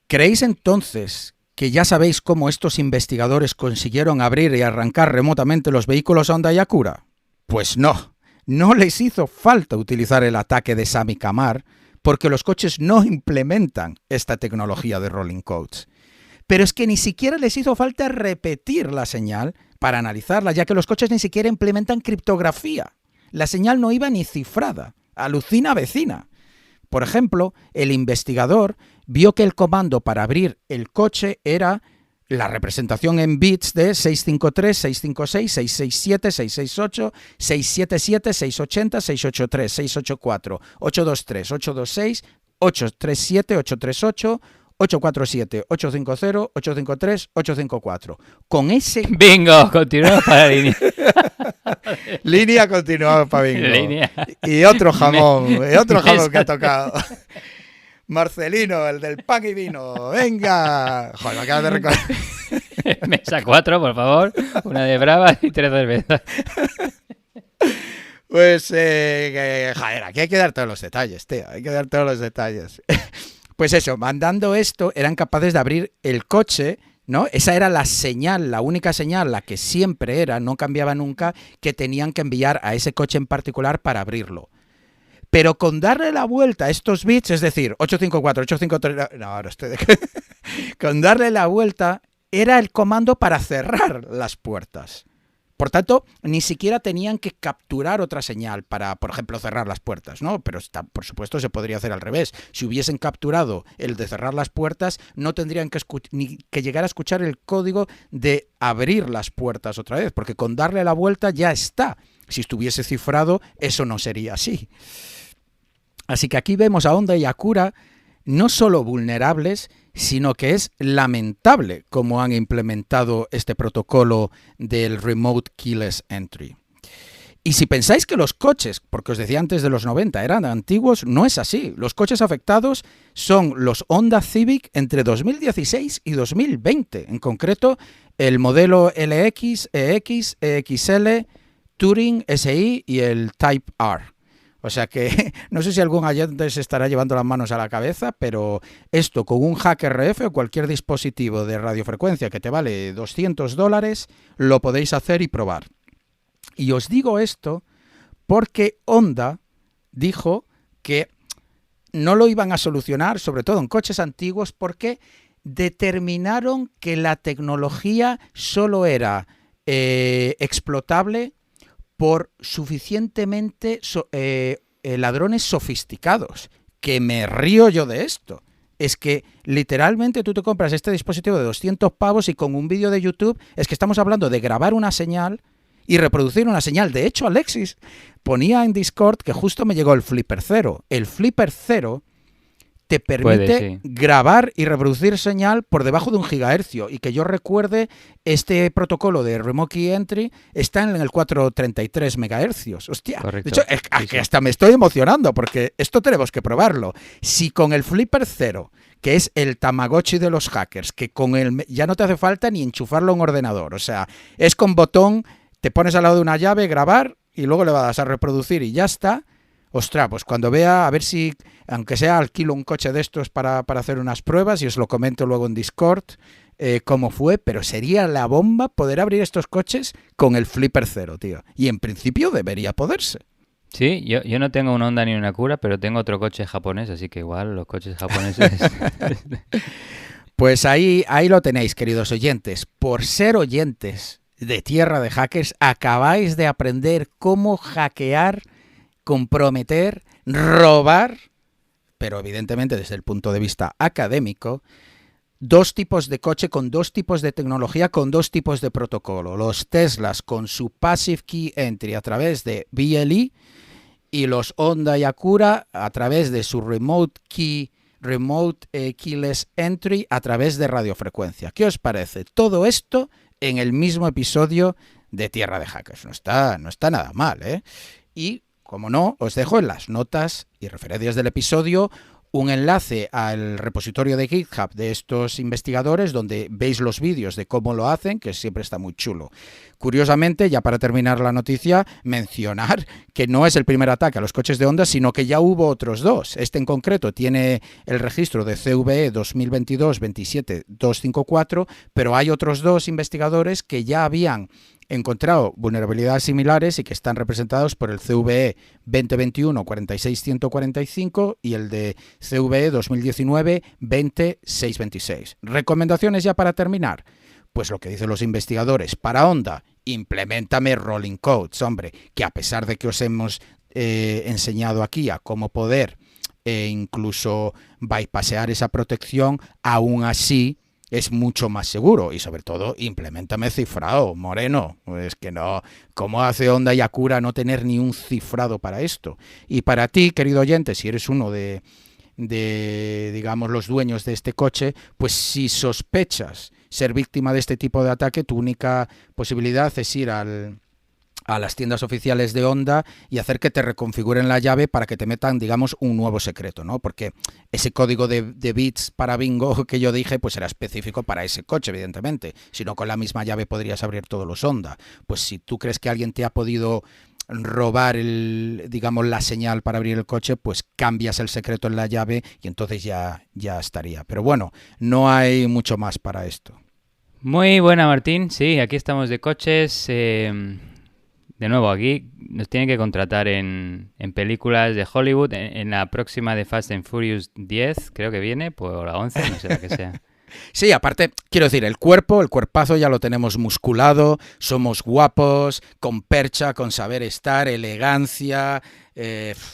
¿Creéis entonces que ya sabéis cómo estos investigadores consiguieron abrir y arrancar remotamente los vehículos Honda y Acura? Pues no les hizo falta utilizar el ataque de Sami Kamar porque los coches no implementan esta tecnología de rolling codes. Pero es que ni siquiera les hizo falta repetir la señal para analizarla, ya que los coches ni siquiera implementan criptografía. La señal no iba ni cifrada. Alucina vecina. Por ejemplo, el investigador vio que el comando para abrir el coche era la representación en bits de 653, 656, 667, 668, 677, 680, 683, 684, 823, 826, 837, 838, 847, 850, 853, 854. Con ese... Bingo, continuamos para la línea. Línea continuada para bingo. Línea. Y otro jamón que ha tocado. Marcelino, el del pan y vino. ¡Venga! Joder, me acabas de recordar. Mesa 4, por favor. Una de bravas y 3 cervezas. Pues, joder, aquí hay que dar todos los detalles, tío. Hay que dar todos los detalles. Pues eso, mandando esto, eran capaces de abrir el coche, ¿no? Esa era la señal, la única señal, la que siempre era, no cambiaba nunca, que tenían que enviar a ese coche en particular para abrirlo. Pero con darle la vuelta a estos bits, es decir, 854, 853... No, ahora estoy de... Con darle la vuelta, era el comando para cerrar las puertas. Por tanto, ni siquiera tenían que capturar otra señal para, por ejemplo, cerrar las puertas, ¿no? Pero por supuesto se podría hacer al revés. Si hubiesen capturado el de cerrar las puertas, no tendrían ni que llegar a escuchar el código de abrir las puertas otra vez, porque con darle la vuelta ya está. Si estuviese cifrado, eso no sería así. Así que aquí vemos a Honda y Acura no solo vulnerables, sino que es lamentable cómo han implementado este protocolo del Remote Keyless Entry. Y si pensáis que los coches, porque os decía antes de los 90, eran antiguos, no es así. Los coches afectados son los Honda Civic entre 2016 y 2020. En concreto, el modelo LX, EX, EXL, Touring, SI y el Type R. O sea que no sé si algún oyente se estará llevando las manos a la cabeza, pero esto con un Hack RF o cualquier dispositivo de radiofrecuencia que te vale $200, lo podéis hacer y probar. Y os digo esto porque Honda dijo que no lo iban a solucionar, sobre todo en coches antiguos, porque determinaron que la tecnología solo era explotable por suficientemente ladrones sofisticados, que me río yo de esto. Es que literalmente tú te compras este dispositivo de 200 pavos y con un vídeo de YouTube, es que estamos hablando de grabar una señal y reproducir una señal. De hecho, Alexis ponía en Discord que justo me llegó el Flipper Zero. El Flipper Zero te permite grabar y reproducir señal por debajo de 1 gigahercio. Y que yo recuerde, este protocolo de Remote Key Entry está en el 433 megahercios. Hostia, correcto. De hecho, que hasta me estoy emocionando porque esto tenemos que probarlo. Si con el Flipper Zero, que es el Tamagotchi de los hackers, que con el ya no te hace falta ni enchufarlo a un ordenador. O sea, es con botón, te pones al lado de una llave, grabar, y luego le vas a reproducir y ya está. Ostras, pues cuando vea, a ver si, aunque sea, alquilo un coche de estos para hacer unas pruebas y os lo comento luego en Discord cómo fue, pero sería la bomba poder abrir estos coches con el Flipper Zero, tío. Y en principio debería poderse. Sí, yo no tengo un Honda ni una Cura, pero tengo otro coche japonés, así que igual los coches japoneses... Pues ahí lo tenéis, queridos oyentes. Por ser oyentes de Tierra de Hackers, acabáis de aprender cómo hackear, comprometer, robar, pero evidentemente desde el punto de vista académico, 2 tipos de coche con 2 tipos de tecnología, con 2 tipos de protocolo. Los Teslas con su Passive Key Entry a través de BLE y los Honda y Acura a través de su Remote Keyless Entry a través de radiofrecuencia. ¿Qué os parece? Todo esto en el mismo episodio de Tierra de Hackers. No está nada mal, ¿eh? Y, como no, os dejo en las notas y referencias del episodio un enlace al repositorio de GitHub de estos investigadores donde veis los vídeos de cómo lo hacen, que siempre está muy chulo. Curiosamente, ya para terminar la noticia, mencionar que no es el primer ataque a los coches de Honda, sino que ya hubo otros 2. Este en concreto tiene el registro de CVE 2022-27254, pero hay otros 2 investigadores que ya habían encontrado vulnerabilidades similares y que están representados por el CVE 2021-46145 y el de CVE 2019-20626. ¿Recomendaciones ya para terminar? Pues lo que dicen los investigadores. Para Honda, implementame rolling codes, hombre, que a pesar de que os hemos enseñado aquí a cómo poder incluso bypassear esa protección, aún así es mucho más seguro. Y sobre todo, implementame cifrado, Moreno. Es que no, ¿cómo hace Honda y Acura no tener ni un cifrado para esto? Y para ti, querido oyente, si eres uno de digamos, los dueños de este coche, pues si sospechas ser víctima de este tipo de ataque, tu única posibilidad es ir a las tiendas oficiales de Honda y hacer que te reconfiguren la llave para que te metan, digamos, un nuevo secreto, ¿no? Porque ese código de bits para bingo que yo dije, pues era específico para ese coche, evidentemente. Si no, con la misma llave podrías abrir todos los Honda. Pues si tú crees que alguien te ha podido robar digamos, la señal para abrir el coche, pues cambias el secreto en la llave y entonces ya estaría. Pero bueno, no hay mucho más para esto. Muy buena, Martín. Sí, aquí estamos de coches. De nuevo, aquí nos tienen que contratar en películas de Hollywood. En la próxima de Fast and Furious 10, creo que viene, por la 11, no sé la que sea. Sí, aparte, quiero decir, el cuerpazo ya lo tenemos musculado, somos guapos, con percha, con saber estar, elegancia,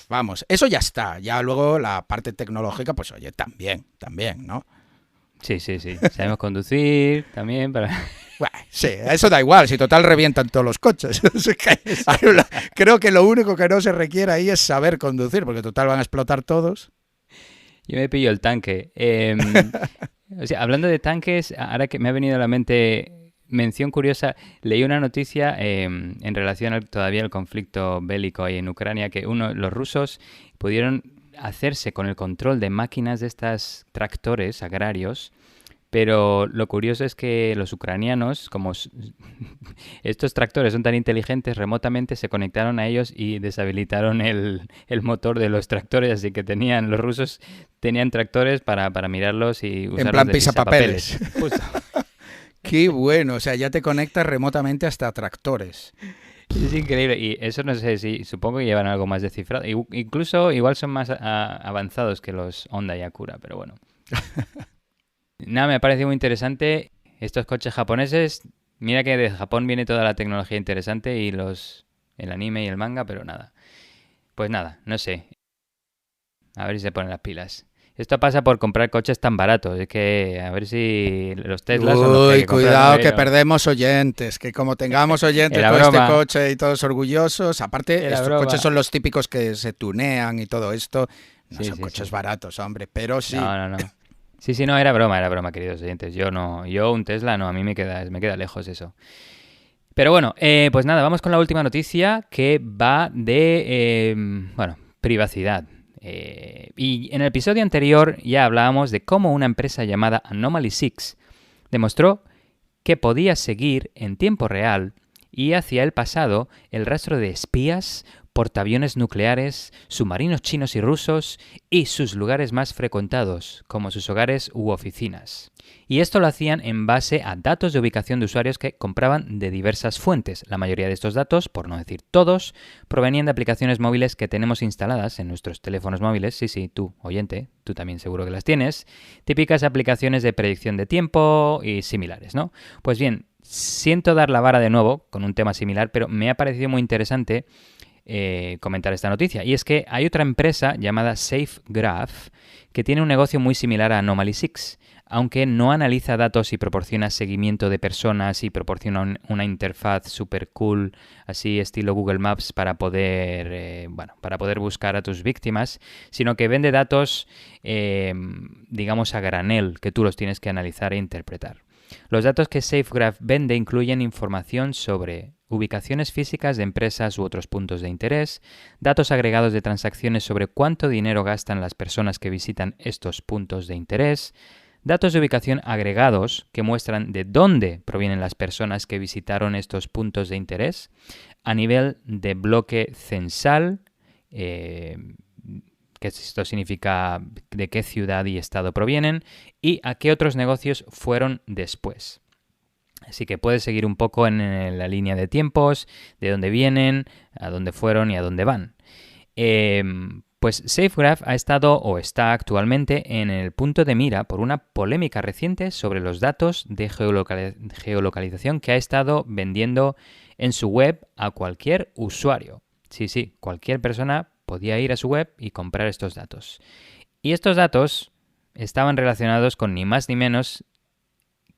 vamos, eso ya está. Ya luego la parte tecnológica, pues oye, también, ¿no? Sí. Sabemos conducir también para... Bueno, sí, eso da igual, si total revientan todos los coches. Creo que lo único que no se requiere ahí es saber conducir, porque total van a explotar todos. Yo me pillo el tanque. O sea, hablando de tanques, ahora que me ha venido a la mente mención curiosa, leí una noticia en relación todavía al conflicto bélico ahí en Ucrania, que los rusos pudieron hacerse con el control de máquinas de estas tractores agrarios, pero lo curioso es que los ucranianos, como estos tractores son tan inteligentes, remotamente se conectaron a ellos y deshabilitaron el motor de los tractores, así que los rusos tenían tractores para mirarlos y usarlos en plan de pisapapeles. Justo. Qué bueno, o sea, ya te conectas remotamente hasta tractores. Es increíble, y eso no sé si, supongo que llevan algo más de cifrado, incluso igual son más avanzados que los Honda y Acura, pero bueno. Nada, me parece muy interesante estos coches japoneses. Mira que de Japón viene toda la tecnología interesante y el anime y el manga, pero nada. Pues nada, no sé. A ver si se ponen las pilas. Esto pasa por comprar coches tan baratos. Es que a ver si los Teslas son los que hay Uy, que comprar cuidado que primero. perdemos oyentes, que como tengamos oyentes Era con este broma. coche y todos orgullosos, aparte Era estos broma. coches son los típicos que se tunean y todo esto, no Sí, son sí, coches sí. baratos, hombre, pero sí. No, no, no. Sí, sí, no, era broma, queridos oyentes. Yo no, yo un Tesla no, a mí me queda lejos eso. Pero bueno, pues nada, vamos con la última noticia que va de, bueno, privacidad. Y en el episodio anterior ya hablábamos de cómo una empresa llamada Anomaly 6 demostró que podía seguir en tiempo real y hacia el pasado el rastro de espías, portaaviones nucleares, submarinos chinos y rusos y sus lugares más frecuentados, como sus hogares u oficinas. Y esto lo hacían en base a datos de ubicación de usuarios que compraban de diversas fuentes. La mayoría de estos datos, por no decir todos, provenían de aplicaciones móviles que tenemos instaladas en nuestros teléfonos móviles. Sí, sí, tú, oyente, tú también seguro que las tienes. Típicas aplicaciones de predicción de tiempo y similares, ¿no? Pues bien, siento dar la vara de nuevo con un tema similar, pero me ha parecido muy interesante comentar esta noticia. Y es que hay otra empresa llamada SafeGraph que tiene un negocio muy similar a Anomaly 6, aunque no analiza datos y proporciona seguimiento de personas y proporciona una interfaz super cool, así estilo Google Maps para poder, para poder buscar a tus víctimas, sino que vende datos, digamos, a granel, que tú los tienes que analizar e interpretar. Los datos que SafeGraph vende incluyen información sobre ubicaciones físicas de empresas u otros puntos de interés, datos agregados de transacciones sobre cuánto dinero gastan las personas que visitan estos puntos de interés, datos de ubicación agregados que muestran de dónde provienen las personas que visitaron estos puntos de interés, a nivel de bloque censal, que esto significa de qué ciudad y estado provienen, y a qué otros negocios fueron después. Así que puedes seguir un poco en la línea de tiempos, de dónde vienen, a dónde fueron y a dónde van. Pues SafeGraph ha estado o está actualmente en el punto de mira por una polémica reciente sobre los datos de geolocalización que ha estado vendiendo en su web a cualquier usuario. Sí, sí, cualquier persona podía ir a su web y comprar estos datos. Y estos datos estaban relacionados con ni más ni menos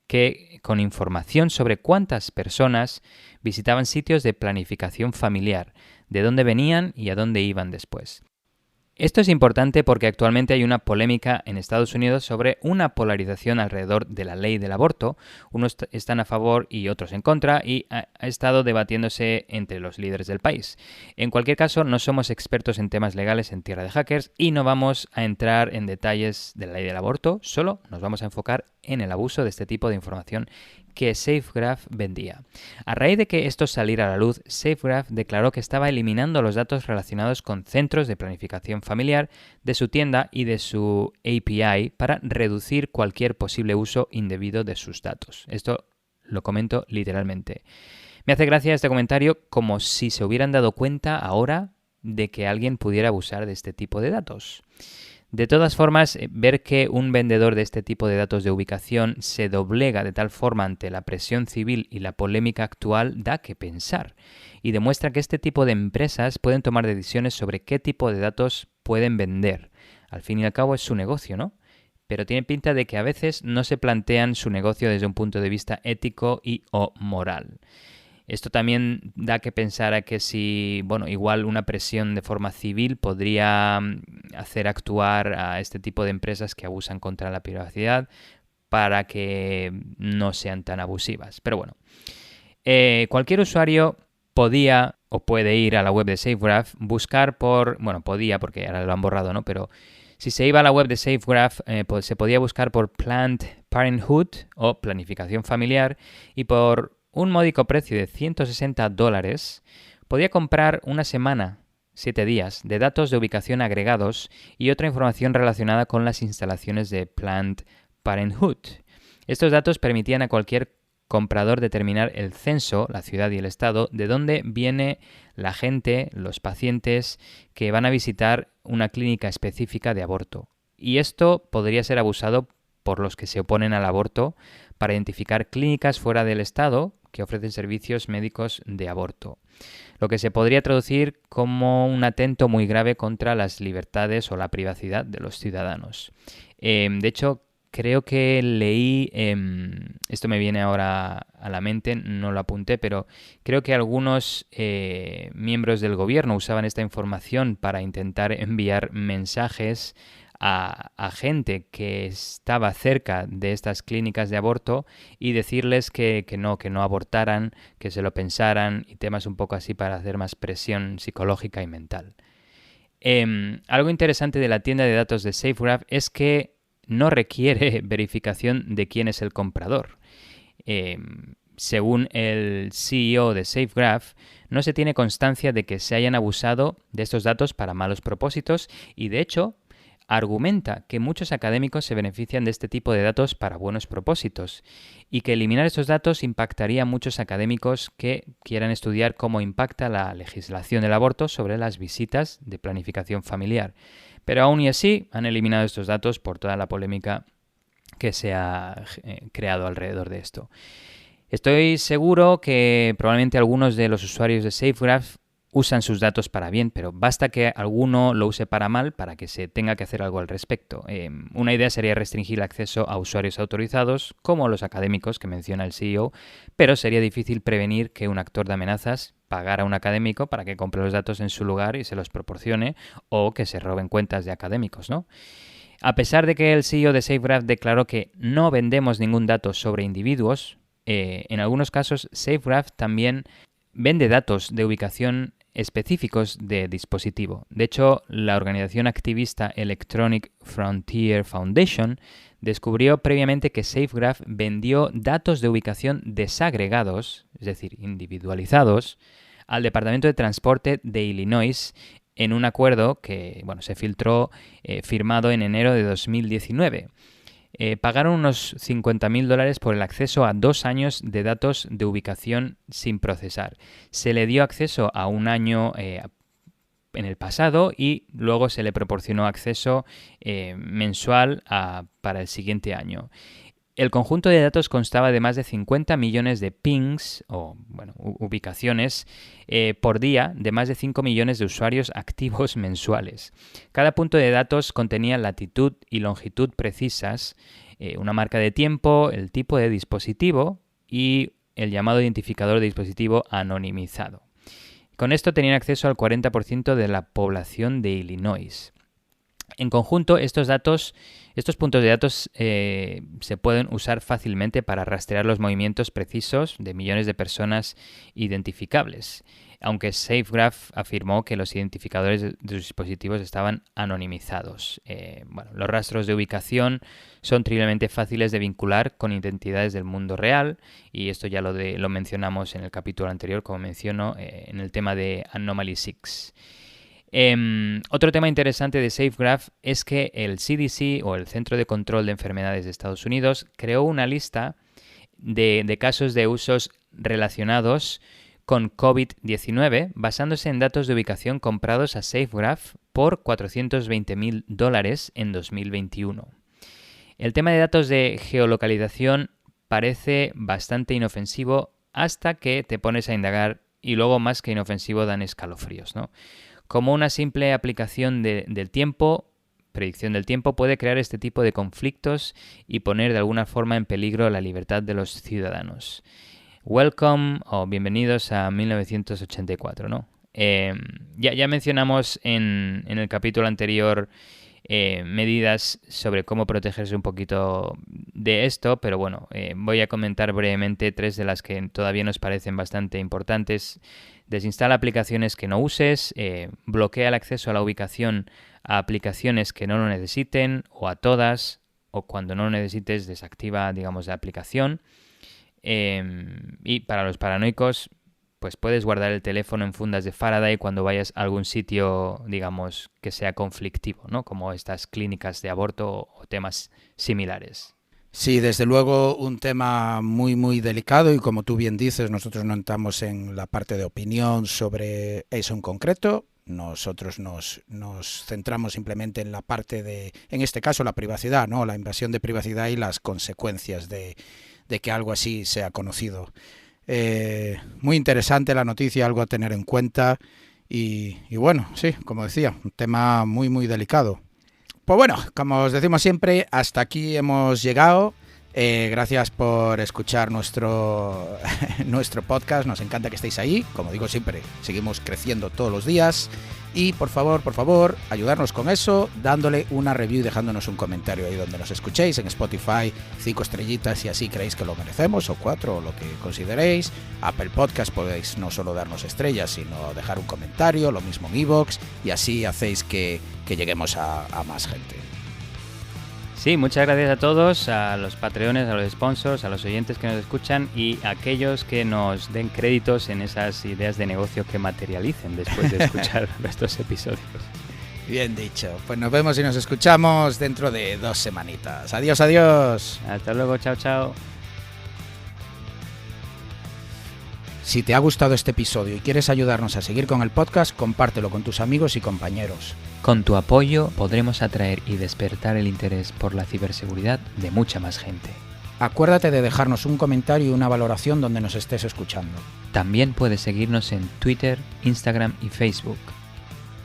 que con información sobre cuántas personas visitaban sitios de planificación familiar, de dónde venían y a dónde iban después. Esto es importante porque actualmente hay una polémica en Estados Unidos sobre una polarización alrededor de la ley del aborto. Unos están a favor y otros en contra y ha estado debatiéndose entre los líderes del país. En cualquier caso, no somos expertos en temas legales en tierra de hackers y no vamos a entrar en detalles de la ley del aborto, solo nos vamos a enfocar en el abuso de este tipo de información que SafeGraph vendía. A raíz de que esto saliera a la luz, SafeGraph declaró que estaba eliminando los datos relacionados con centros de planificación familiar de su tienda y de su API para reducir cualquier posible uso indebido de sus datos. Esto lo comento literalmente. Me hace gracia este comentario como si se hubieran dado cuenta ahora de que alguien pudiera abusar de este tipo de datos. De todas formas, ver que un vendedor de este tipo de datos de ubicación se doblega de tal forma ante la presión civil y la polémica actual da que pensar y demuestra que este tipo de empresas pueden tomar decisiones sobre qué tipo de datos pueden vender. Al fin y al cabo es su negocio, ¿no? Pero tiene pinta de que a veces no se plantean su negocio desde un punto de vista ético y o moral. Esto también da que pensar a que si, igual una presión de forma civil podría hacer actuar a este tipo de empresas que abusan contra la privacidad para que no sean tan abusivas. Pero bueno, cualquier usuario podía o puede ir a la web de SafeGraph, buscar podía porque ahora lo han borrado, ¿no? Pero si se iba a la web de SafeGraph, se podía buscar por Planned Parenthood o planificación familiar y por un módico precio de $160, podía comprar una semana, 7 días, de datos de ubicación agregados y otra información relacionada con las instalaciones de Planned Parenthood. Estos datos permitían a cualquier comprador determinar el censo, la ciudad y el estado, de dónde viene la gente, los pacientes que van a visitar una clínica específica de aborto. Y esto podría ser abusado por los que se oponen al aborto para identificar clínicas fuera del estado que ofrecen servicios médicos de aborto, lo que se podría traducir como un atento muy grave contra las libertades o la privacidad de los ciudadanos. De hecho, creo que leí, esto me viene ahora a la mente, no lo apunté, pero creo que algunos miembros del gobierno usaban esta información para intentar enviar mensajes a gente que estaba cerca de estas clínicas de aborto y decirles que no abortaran, que se lo pensaran y temas un poco así para hacer más presión psicológica y mental. Algo interesante de la tienda de datos de SafeGraph es que no requiere verificación de quién es el comprador. Según el CEO de SafeGraph, no se tiene constancia de que se hayan abusado de estos datos para malos propósitos y, de hecho, argumenta que muchos académicos se benefician de este tipo de datos para buenos propósitos y que eliminar estos datos impactaría a muchos académicos que quieran estudiar cómo impacta la legislación del aborto sobre las visitas de planificación familiar. Pero aún y así han eliminado estos datos por toda la polémica que se ha creado alrededor de esto. Estoy seguro que probablemente algunos de los usuarios de SafeGraph usan sus datos para bien, pero basta que alguno lo use para mal para que se tenga que hacer algo al respecto. Una idea sería restringir el acceso a usuarios autorizados, como los académicos que menciona el CEO, pero sería difícil prevenir que un actor de amenazas pagara a un académico para que compre los datos en su lugar y se los proporcione, o que se roben cuentas de académicos, ¿no? A pesar de que el CEO de SafeGraph declaró que no vendemos ningún dato sobre individuos, en algunos casos SafeGraph también vende datos de ubicación específicos de dispositivo. De hecho, la organización activista Electronic Frontier Foundation descubrió previamente que SafeGraph vendió datos de ubicación desagregados, es decir, individualizados, al Departamento de Transporte de Illinois en un acuerdo que se filtró firmado en enero de 2019. Pagaron unos $50,000 por el acceso a 2 años de datos de ubicación sin procesar. Se le dio acceso a 1 año en el pasado y luego se le proporcionó acceso mensual para el siguiente año. El conjunto de datos constaba de más de 50 millones de pings, o ubicaciones, por día de más de 5 millones de usuarios activos mensuales. Cada punto de datos contenía latitud y longitud precisas, una marca de tiempo, el tipo de dispositivo y el llamado identificador de dispositivo anonimizado. Con esto tenían acceso al 40% de la población de Illinois. En conjunto, estos puntos de datos se pueden usar fácilmente para rastrear los movimientos precisos de millones de personas identificables, aunque SafeGraph afirmó que los identificadores de sus dispositivos estaban anonimizados. Los rastros de ubicación son tremendamente fáciles de vincular con identidades del mundo real, y esto ya lo mencionamos en el capítulo anterior, como menciono, en el tema de Anomaly 6. Otro tema interesante de SafeGraph es que el CDC, o el Centro de Control de Enfermedades de Estados Unidos, creó una lista de casos de usos relacionados con COVID-19 basándose en datos de ubicación comprados a SafeGraph por $420,000 en 2021. El tema de datos de geolocalización parece bastante inofensivo hasta que te pones a indagar, y luego más que inofensivo dan escalofríos, ¿no? Como una simple aplicación del tiempo, predicción del tiempo, puede crear este tipo de conflictos y poner de alguna forma en peligro la libertad de los ciudadanos. Welcome o bienvenidos a 1984, ¿no? Ya mencionamos en el capítulo anterior medidas sobre cómo protegerse un poquito de esto, pero voy a comentar brevemente 3 de las que todavía nos parecen bastante importantes. Desinstala aplicaciones que no uses, bloquea el acceso a la ubicación a aplicaciones que no lo necesiten, o a todas, o cuando no lo necesites desactiva, la aplicación. Y para los paranoicos, pues puedes guardar el teléfono en fundas de Faraday cuando vayas a algún sitio, que sea conflictivo, ¿no? Como estas clínicas de aborto o temas similares. Sí, desde luego un tema muy, muy delicado, y como tú bien dices, nosotros no entramos en la parte de opinión sobre eso en concreto. Nosotros nos centramos simplemente en la parte en este caso, la privacidad, ¿no? La invasión de privacidad y las consecuencias de que algo así sea conocido. Muy interesante la noticia, algo a tener en cuenta. Y bueno, sí, como decía, un tema muy, muy delicado. Pues bueno, como os decimos siempre, hasta aquí hemos llegado. Gracias por escuchar nuestro podcast. Nos encanta que estéis ahí. Como digo siempre, seguimos creciendo todos los días. Y por favor, ayudarnos con eso, dándole una review y dejándonos un comentario ahí donde nos escuchéis, en Spotify, 5 estrellitas si así creéis que lo merecemos, o 4, o lo que consideréis. Apple Podcast podéis no solo darnos estrellas, sino dejar un comentario, lo mismo en iVoox, y así hacéis que lleguemos a más gente. Sí, muchas gracias a todos, a los patreones, a los sponsors, a los oyentes que nos escuchan y a aquellos que nos den créditos en esas ideas de negocio que materialicen después de escuchar estos episodios. Bien dicho. Pues nos vemos y nos escuchamos dentro de 2 semanitas. Adiós, adiós. Hasta luego, chao, chao. Si te ha gustado este episodio y quieres ayudarnos a seguir con el podcast, compártelo con tus amigos y compañeros. Con tu apoyo podremos atraer y despertar el interés por la ciberseguridad de mucha más gente. Acuérdate de dejarnos un comentario y una valoración donde nos estés escuchando. También puedes seguirnos en Twitter, Instagram y Facebook.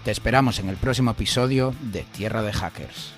Te esperamos en el próximo episodio de Tierra de Hackers.